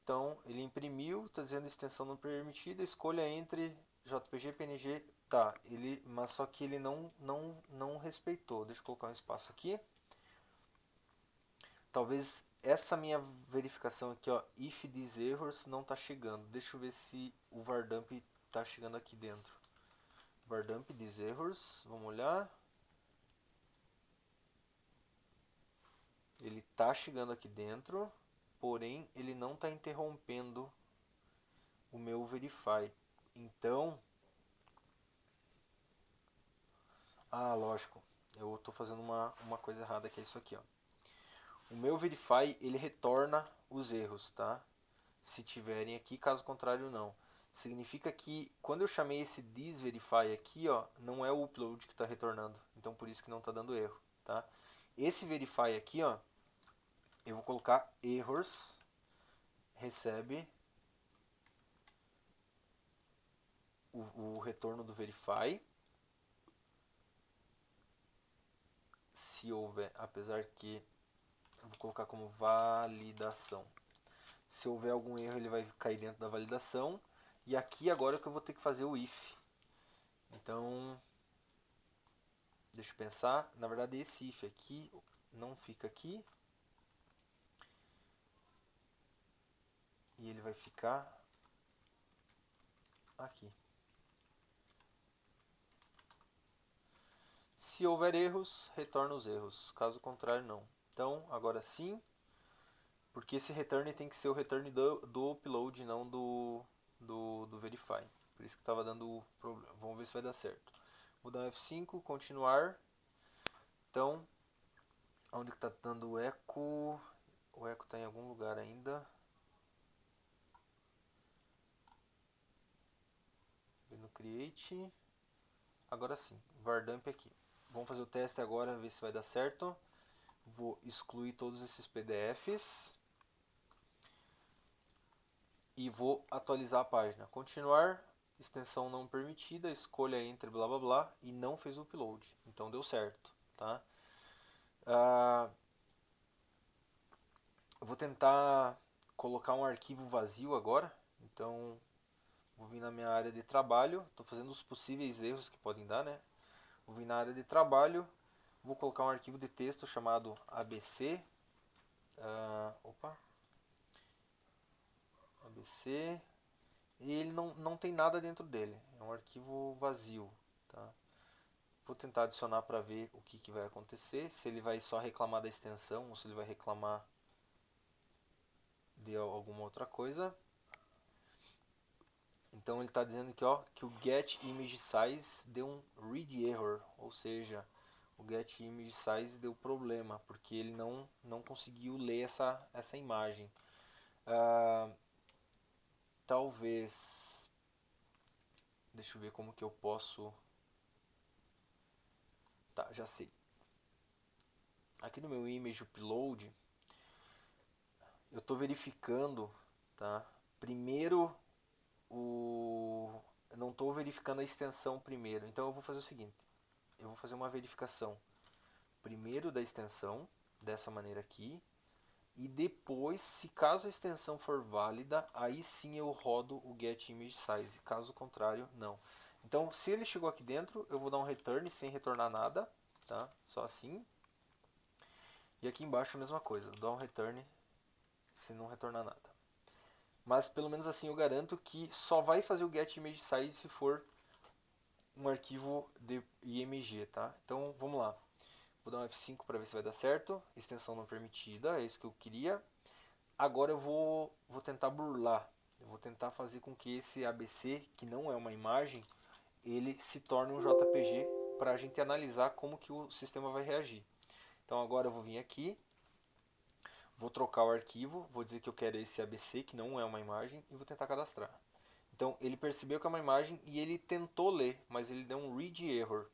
Então, ele imprimiu, está dizendo extensão não permitida, escolha entre JPG e PNG. Tá, mas só que ele não respeitou. Deixa eu colocar um espaço aqui. Talvez essa minha verificação aqui, ó, if these errors, não está chegando. Deixa eu ver se o vardamp está chegando aqui dentro. Vardamp these errors, vamos olhar. Ele está chegando aqui dentro, porém ele não está interrompendo o meu verify. Então, lógico, eu estou fazendo uma coisa errada, que é isso aqui, ó. O meu verify ele retorna os erros, tá? Se tiverem aqui, caso contrário não. Significa que quando eu chamei esse thisVerify aqui, ó, não é o upload que está retornando. Então por isso que não está dando erro, tá? Esse verify aqui, ó, eu vou colocar errors recebe o retorno do verify. Se houver, apesar que eu vou colocar como validação. Se houver algum erro, ele vai cair dentro da validação. E aqui agora é que eu vou ter que fazer o if. Então, deixa eu pensar. Na verdade, esse if aqui não fica aqui. E ele vai ficar aqui. Se houver erros, retorna os erros. Caso contrário, não. Então, agora sim. Porque esse return tem que ser o return do upload, não do verify. Por isso que estava dando problema. Vamos ver se vai dar certo. Vou dar um F5, continuar. Então, onde que está dando o eco? O eco está em algum lugar ainda. No create. Agora sim, vardamp aqui. Vamos fazer o teste agora, ver se vai dar certo. Vou excluir todos esses PDFs. E vou atualizar a página. Continuar, extensão não permitida, escolha entre blá blá blá e não fez o upload. Então deu certo, tá? Eu vou tentar colocar um arquivo vazio agora. Então vou vir na minha área de trabalho. Estou fazendo os possíveis erros que podem dar, né? Vou vir na área de trabalho, vou colocar um arquivo de texto chamado ABC. Opa, ABC. E ele não tem nada dentro dele, é um arquivo vazio. Tá? Vou tentar adicionar para ver o que vai acontecer, se ele vai só reclamar da extensão ou se ele vai reclamar de alguma outra coisa. Então ele está dizendo aqui, ó, que o getImageSize deu um read error, ou seja, o getImageSize deu problema, porque ele não conseguiu ler essa imagem. Talvez, deixa eu ver como que eu posso... Tá, já sei. Aqui no meu image upload, eu estou verificando, tá? Primeiro eu não estou verificando a extensão primeiro, então eu vou fazer o seguinte, eu vou fazer uma verificação primeiro da extensão, dessa maneira aqui, e depois, se caso a extensão for válida, aí sim eu rodo o getImageSize, caso contrário, não. Então, se ele chegou aqui dentro, eu vou dar um return sem retornar nada, tá? Só assim. E aqui embaixo a mesma coisa, dou um return se não retornar nada. Mas pelo menos assim eu garanto que só vai fazer o getImageSize se for um arquivo de IMG, tá? Então vamos lá. Vou dar um F5 para ver se vai dar certo. Extensão não permitida, é isso que eu queria. Agora eu vou tentar burlar. Eu vou tentar fazer com que esse ABC, que não é uma imagem, ele se torne um JPG para a gente analisar como que o sistema vai reagir. Então agora eu vou vir aqui, vou trocar o arquivo, vou dizer que eu quero esse ABC, que não é uma imagem, e vou tentar cadastrar. Então ele percebeu que é uma imagem e ele tentou ler, mas ele deu um read error.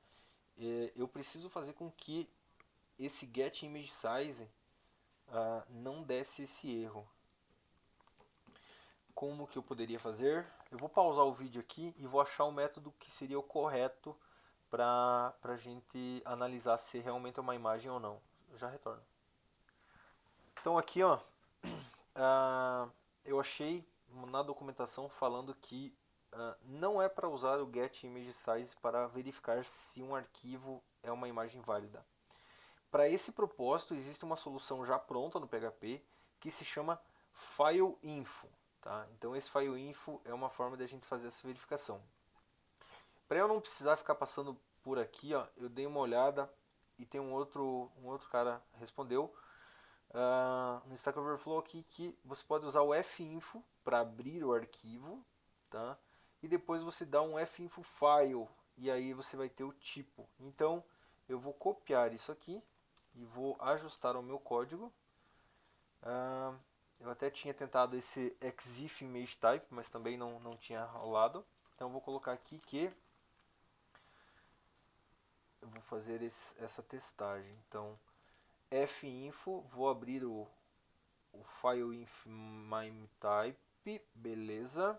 Eu preciso fazer com que esse getImageSize não desse esse erro. Como que eu poderia fazer? Eu vou pausar o vídeo aqui e vou achar o método que seria o correto para a gente analisar se realmente é uma imagem ou não. Eu já retorno. Então aqui, ó, eu achei na documentação falando que não é para usar o getImageSize para verificar se um arquivo é uma imagem válida. Para esse propósito, existe uma solução já pronta no PHP que se chama FileInfo. Tá? Então esse FileInfo é uma forma de a gente fazer essa verificação. Para eu não precisar ficar passando por aqui, ó, eu dei uma olhada e tem um outro cara respondeu no Stack Overflow aqui que você pode usar o finfo para abrir o arquivo, tá? E depois você dá um finfo file e aí você vai ter o tipo. Então eu vou copiar isso aqui e vou ajustar o meu código. Eu até tinha tentado esse exif image type, mas também não tinha rolado. Então eu vou colocar aqui que eu vou fazer essa testagem. Então finfo, vou abrir o file inf mime type, beleza.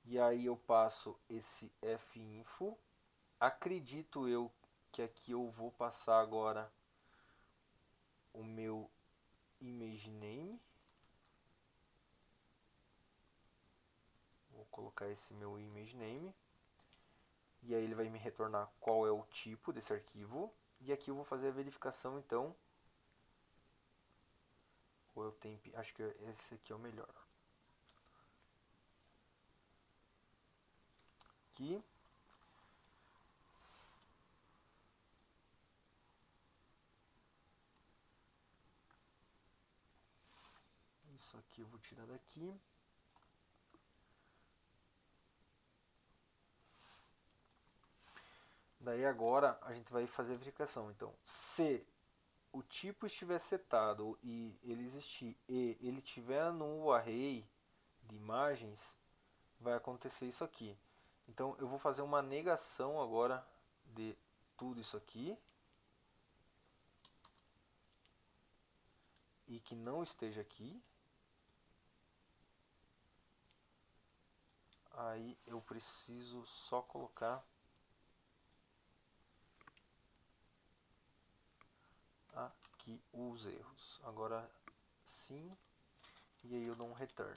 E aí eu passo esse finfo. Acredito eu que aqui eu vou passar agora o meu image name. Vou colocar esse meu image name. E aí ele vai me retornar qual é o tipo desse arquivo. E aqui eu vou fazer a verificação então. Ou eu tenho, acho que esse aqui é o melhor. Aqui. Isso aqui eu vou tirar daqui. Daí agora a gente vai fazer a verificação. Então, se o tipo estiver setado e ele existir e ele estiver no array de imagens, vai acontecer isso aqui. Então eu vou fazer uma negação agora de tudo isso aqui e que não esteja aqui. Aí eu preciso só colocar aqui os erros. Agora sim, e aí eu dou um return.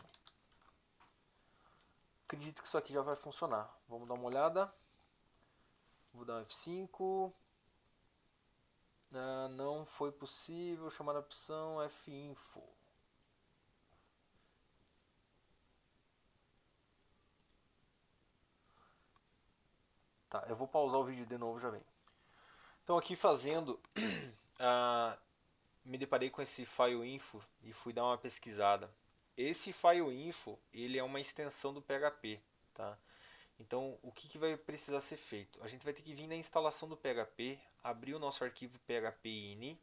Acredito que isso aqui já vai funcionar. Vamos dar uma olhada. Vou dar um F5. Não foi possível chamar a opção Finfo. Tá, eu vou pausar o vídeo de novo, já vem. Então aqui fazendo, me deparei com esse file info e fui dar uma pesquisada. Esse file info, ele é uma extensão do PHP, tá? Então, o que vai precisar ser feito? A gente vai ter que vir na instalação do PHP, abrir o nosso arquivo php.ini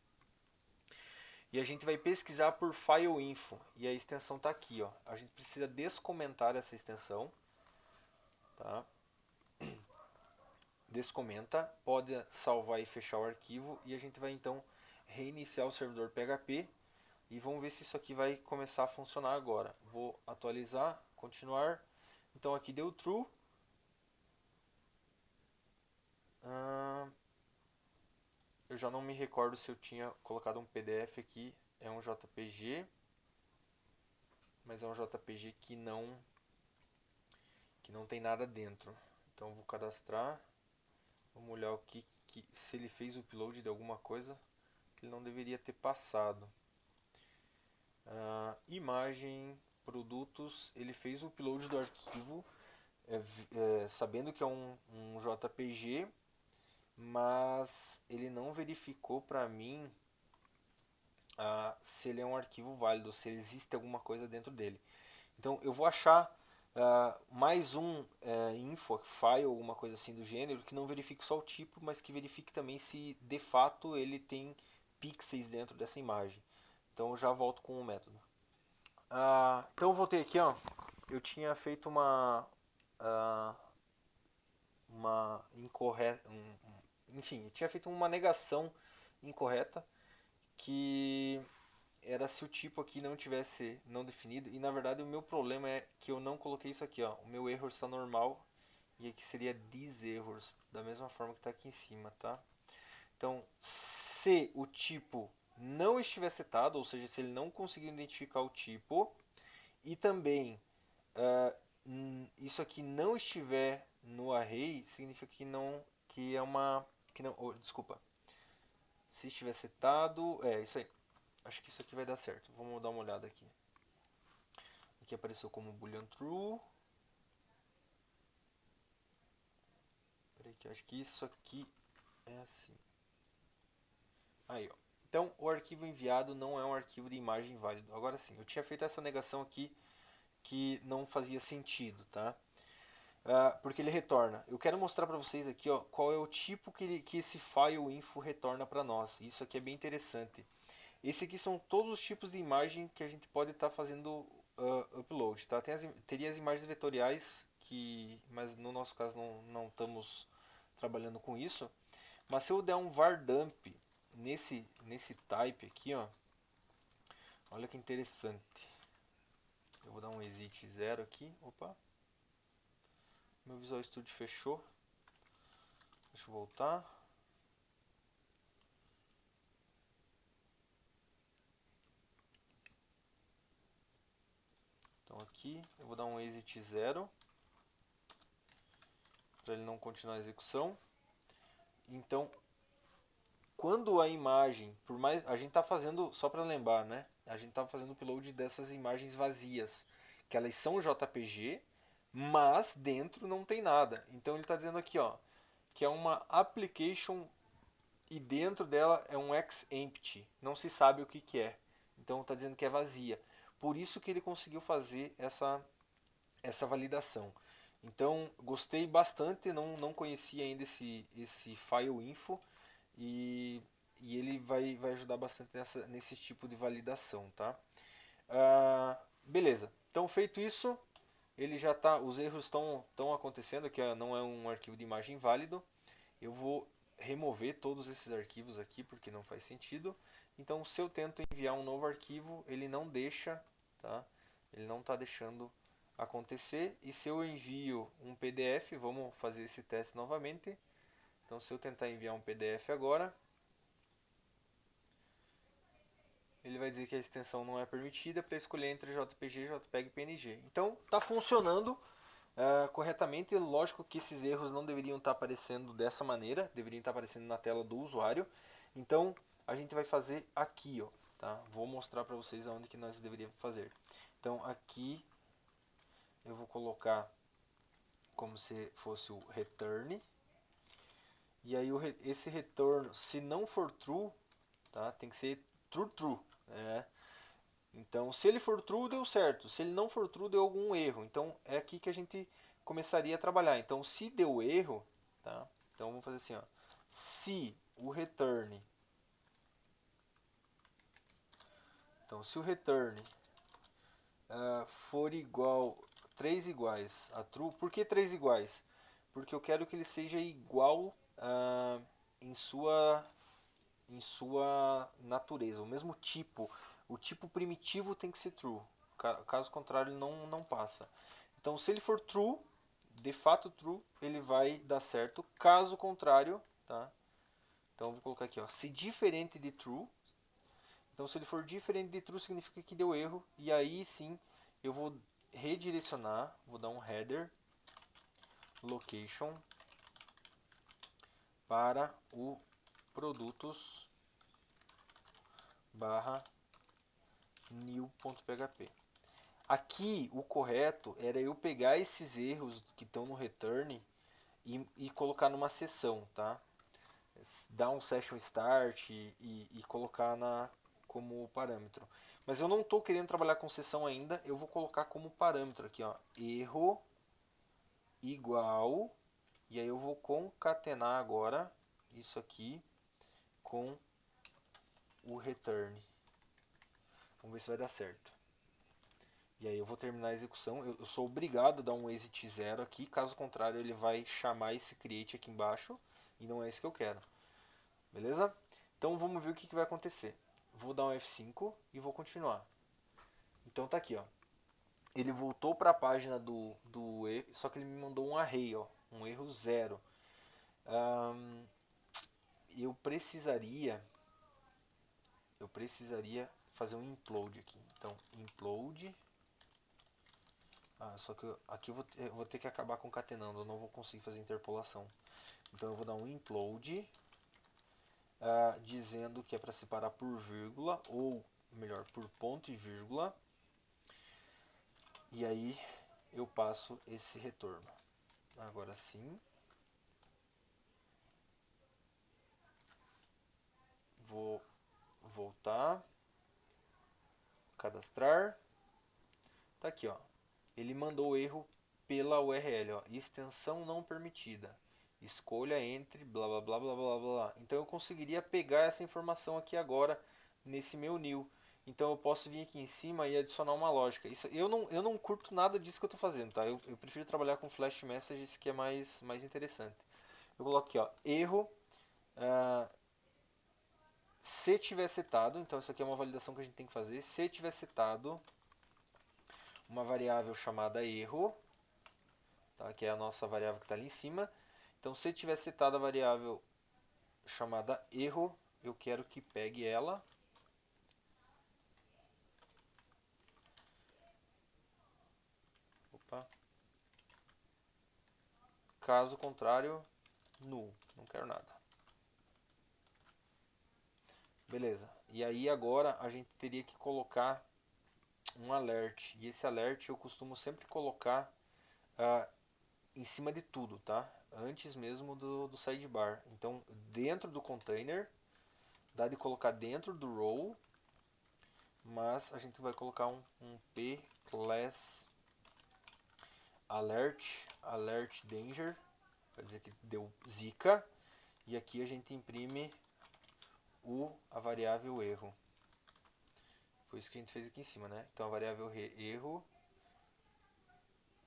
e a gente vai pesquisar por file info. E a extensão está aqui, ó. A gente precisa descomentar essa extensão, tá? Descomenta, pode salvar e fechar o arquivo e a gente vai então reiniciar o servidor PHP e vamos ver se isso aqui vai começar a funcionar agora. Vou atualizar, continuar. Então aqui deu true. Eu já não me recordo se eu tinha colocado um PDF aqui. É um JPG, mas é um JPG que não tem nada dentro. Então vou cadastrar. Vamos olhar o que se ele fez o upload de alguma coisa que ele não deveria ter passado. Imagem, produtos, ele fez o upload do arquivo, sabendo que é um JPG, mas ele não verificou para mim se ele é um arquivo válido, se existe alguma coisa dentro dele. Então eu vou achar mais um info file, alguma coisa assim do gênero, que não verifique só o tipo, mas que verifique também se de fato ele tem pixels dentro dessa imagem. Então eu já volto com o método. Então eu voltei aqui, ó. Eu tinha feito uma incorreta, enfim, eu tinha feito uma negação incorreta que era se o tipo aqui não tivesse não definido, e na verdade o meu problema é que eu não coloquei isso aqui, ó. O meu erro está normal e aqui seria these errors, da mesma forma que está aqui em cima, tá? Então, se o tipo não estiver setado, ou seja, se ele não conseguir identificar o tipo, e também isso aqui não estiver no array, significa que é uma, que não, desculpa, se estiver setado, isso aí. Acho que isso aqui vai dar certo. Vamos dar uma olhada aqui. Aqui apareceu como boolean true. Peraí, que eu acho que isso aqui é assim. Aí, ó. Então, o arquivo enviado não é um arquivo de imagem válido. Agora sim, eu tinha feito essa negação aqui que não fazia sentido, tá? Porque ele retorna. Eu quero mostrar para vocês aqui, ó, qual é o tipo que esse file info retorna para nós. Isso aqui é bem interessante. Esse aqui são todos os tipos de imagem que a gente pode estar fazendo upload, tá? Teria as imagens vetoriais, mas no nosso caso não estamos trabalhando com isso. Mas se eu der um var dump nesse type aqui, ó, olha que interessante. Eu vou dar um exit 0 aqui. Opa. Meu Visual Studio fechou. Deixa eu voltar. Então aqui eu vou dar um exit 0 para ele não continuar a execução. Então, quando a imagem, por mais a gente está fazendo, só para lembrar, né? A gente está fazendo o upload dessas imagens vazias, que elas são JPG, mas dentro não tem nada. Então ele está dizendo aqui, ó, que é uma application e dentro dela é um xempty. Não se sabe o que é. Então está dizendo que é vazia. Por isso que ele conseguiu fazer essa validação. Então gostei bastante, não conhecia ainda esse file info e, ele vai ajudar bastante nesse tipo de validação, tá? Beleza. Então feito isso, ele já tá, os erros estão acontecendo, que não é um arquivo de imagem válido. Eu vou remover todos esses arquivos aqui porque não faz sentido. Então se eu tento enviar um novo arquivo, ele não deixa, tá? Ele não está deixando acontecer. E se eu envio um PDF, vamos fazer esse teste novamente. Então se eu tentar enviar um PDF agora, ele vai dizer que a extensão não é permitida para escolher entre JPG, JPEG e PNG. Então está funcionando, corretamente. Lógico que esses erros não deveriam estar aparecendo dessa maneira, deveriam estar aparecendo na tela do usuário. Então a gente vai fazer aqui, ó, tá? Vou mostrar para vocês aonde que nós deveríamos fazer. Então aqui eu vou colocar como se fosse o return. E aí esse retorno, se não for true, tá? Tem que ser true true, né? Então, se ele for true, deu certo. Se ele não for true, deu algum erro. Então, é aqui que a gente começaria a trabalhar. Então, se deu erro, tá? Então, vamos fazer assim, ó. Se o return, então, se o return for igual, 3 iguais a true, por que 3 iguais? Porque eu quero que ele seja igual em sua natureza, o mesmo tipo. O tipo primitivo tem que ser true. Caso contrário, ele não passa. Então, se ele for true, de fato true, ele vai dar certo. Caso contrário, tá? Então, eu vou colocar aqui, ó, se diferente de true. Então, se ele for diferente de true, significa que deu erro. E aí sim, eu vou redirecionar, vou dar um header location para o produtos barra new.php. Aqui o correto era eu pegar esses erros que estão no return e colocar numa seção, tá? Dar um session start e colocar como parâmetro. Mas eu não estou querendo trabalhar com seção ainda, eu vou colocar como parâmetro aqui, ó, erro igual, e aí eu vou concatenar agora isso aqui com o return. Vamos ver se vai dar certo. E aí eu vou terminar a execução. Eu sou obrigado a dar um exit 0 aqui, caso contrário ele vai chamar esse create aqui embaixo e não é isso que eu quero. Beleza? Então vamos ver o que vai acontecer. Vou dar um F5 e vou continuar. Então tá aqui, ó. Ele voltou para a página do erro, só que ele me mandou um array, ó, um erro 0. Eu precisaria fazer um implode aqui. Então implode. Só que aqui eu vou ter que acabar concatenando, eu não vou conseguir fazer interpolação. Então eu vou dar um implode dizendo que é para separar por vírgula, ou melhor, por ponto e vírgula. E aí eu passo esse retorno. Agora sim. Vou voltar. Cadastrar. Tá aqui, ó. Ele mandou o erro pela URL, ó. Extensão não permitida. Escolha entre blá blá blá blá blá blá. Então eu conseguiria pegar essa informação aqui agora nesse meu new. Então eu posso vir aqui em cima e adicionar uma lógica. Isso, eu não curto nada disso que eu estou fazendo, tá? Eu prefiro trabalhar com flash messages, que é mais interessante. Eu coloco aqui, ó, erro. Se tiver setado, então isso aqui é uma validação que a gente tem que fazer. Se tiver setado uma variável chamada erro, tá? Que é a nossa variável que está ali em cima. Então, se tiver setado a variável chamada erro, eu quero que pegue ela. Opa. Caso contrário, null. Não quero nada. Beleza. E aí agora a gente teria que colocar um alert. E esse alert eu costumo sempre colocar em cima de tudo, tá? Antes mesmo do sidebar. Então, dentro do container, dá de colocar dentro do row, mas a gente vai colocar um p class alert danger, para dizer que deu zica, e aqui a gente imprime a variável erro. Foi isso que a gente fez aqui em cima, né? Então a variável erro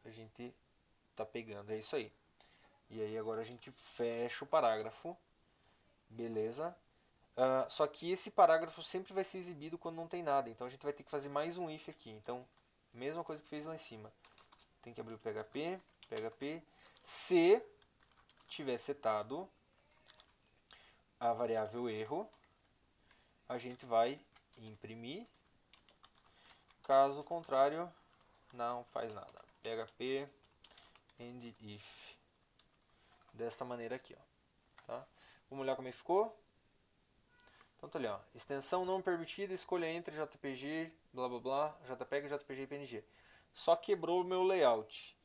a gente tá pegando, é isso aí. E aí agora a gente fecha o parágrafo, beleza? Só que esse parágrafo sempre vai ser exibido quando não tem nada, então a gente vai ter que fazer mais um if aqui. Então, mesma coisa que fez lá em cima. Tem que abrir o PHP, se tiver setado a variável erro, a gente vai imprimir. Caso contrário, não faz nada. PHP and if. Desta maneira aqui, ó. Tá? Vamos olhar como é que ficou. Então tá ali, ó. Extensão não permitida, escolha entre JPG, blá blá blá, JPEG, JPG e PNG. Só quebrou o meu layout.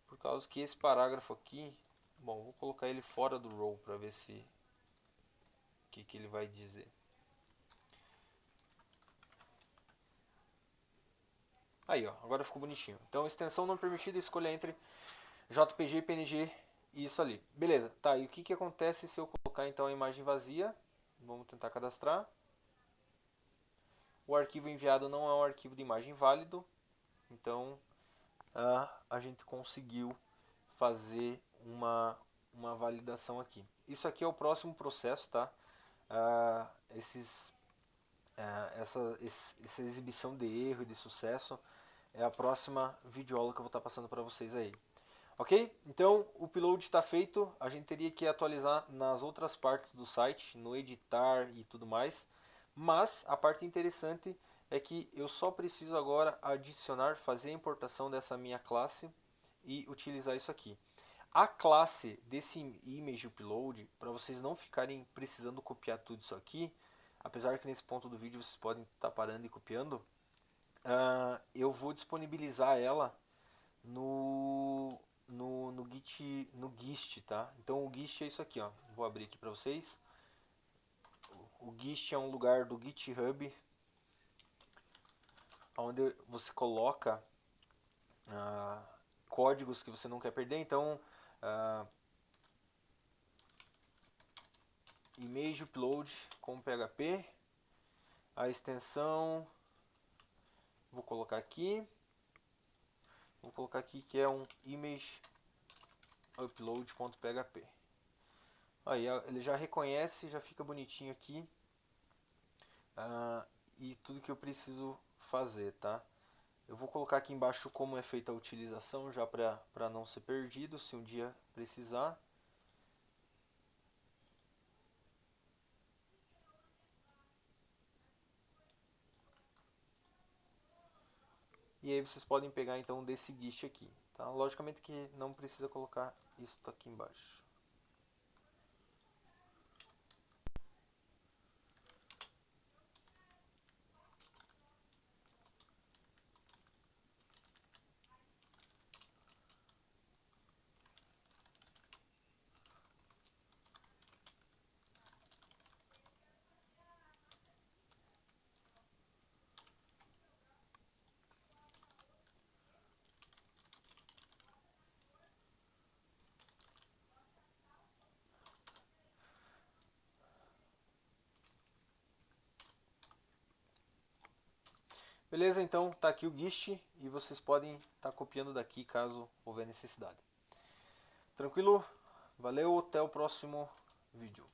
Por causa que esse parágrafo aqui, bom, vou colocar ele fora do row para ver se o que ele vai dizer. Aí, ó, agora ficou bonitinho. Então, extensão não permitida, escolha entre JPG e PNG, isso ali. Beleza, tá, e o que acontece se eu colocar então a imagem vazia? Vamos tentar cadastrar. O arquivo enviado não é um arquivo de imagem válido, então a gente conseguiu fazer uma validação aqui. Isso aqui é o próximo processo, tá? Essa exibição de erro e de sucesso é a próxima videoaula que eu vou estar passando para vocês aí. Ok? Então o upload está feito, a gente teria que atualizar nas outras partes do site, no editar e tudo mais, mas a parte interessante é que eu só preciso agora adicionar, fazer a importação dessa minha classe e utilizar isso aqui. A classe desse image upload, para vocês não ficarem precisando copiar tudo isso aqui, apesar que nesse ponto do vídeo vocês podem estar parando e copiando, eu vou disponibilizar ela no GIST, tá? Então o GIST é isso aqui, ó. Vou abrir aqui para vocês. O GIST é um lugar do GitHub onde você coloca códigos que você não quer perder. Então, image upload com PHP, a extensão vou colocar aqui que é um image upload.php. Aí ele já reconhece, já fica bonitinho aqui. E tudo que eu preciso fazer, tá? Eu vou colocar aqui embaixo como é feita a utilização, já para não ser perdido, se um dia precisar. E aí vocês podem pegar então desse GIST aqui, tá? Logicamente que não precisa colocar isso aqui embaixo. Beleza, então tá aqui o GIST e vocês podem estar copiando daqui caso houver necessidade. Tranquilo? Valeu, até o próximo vídeo.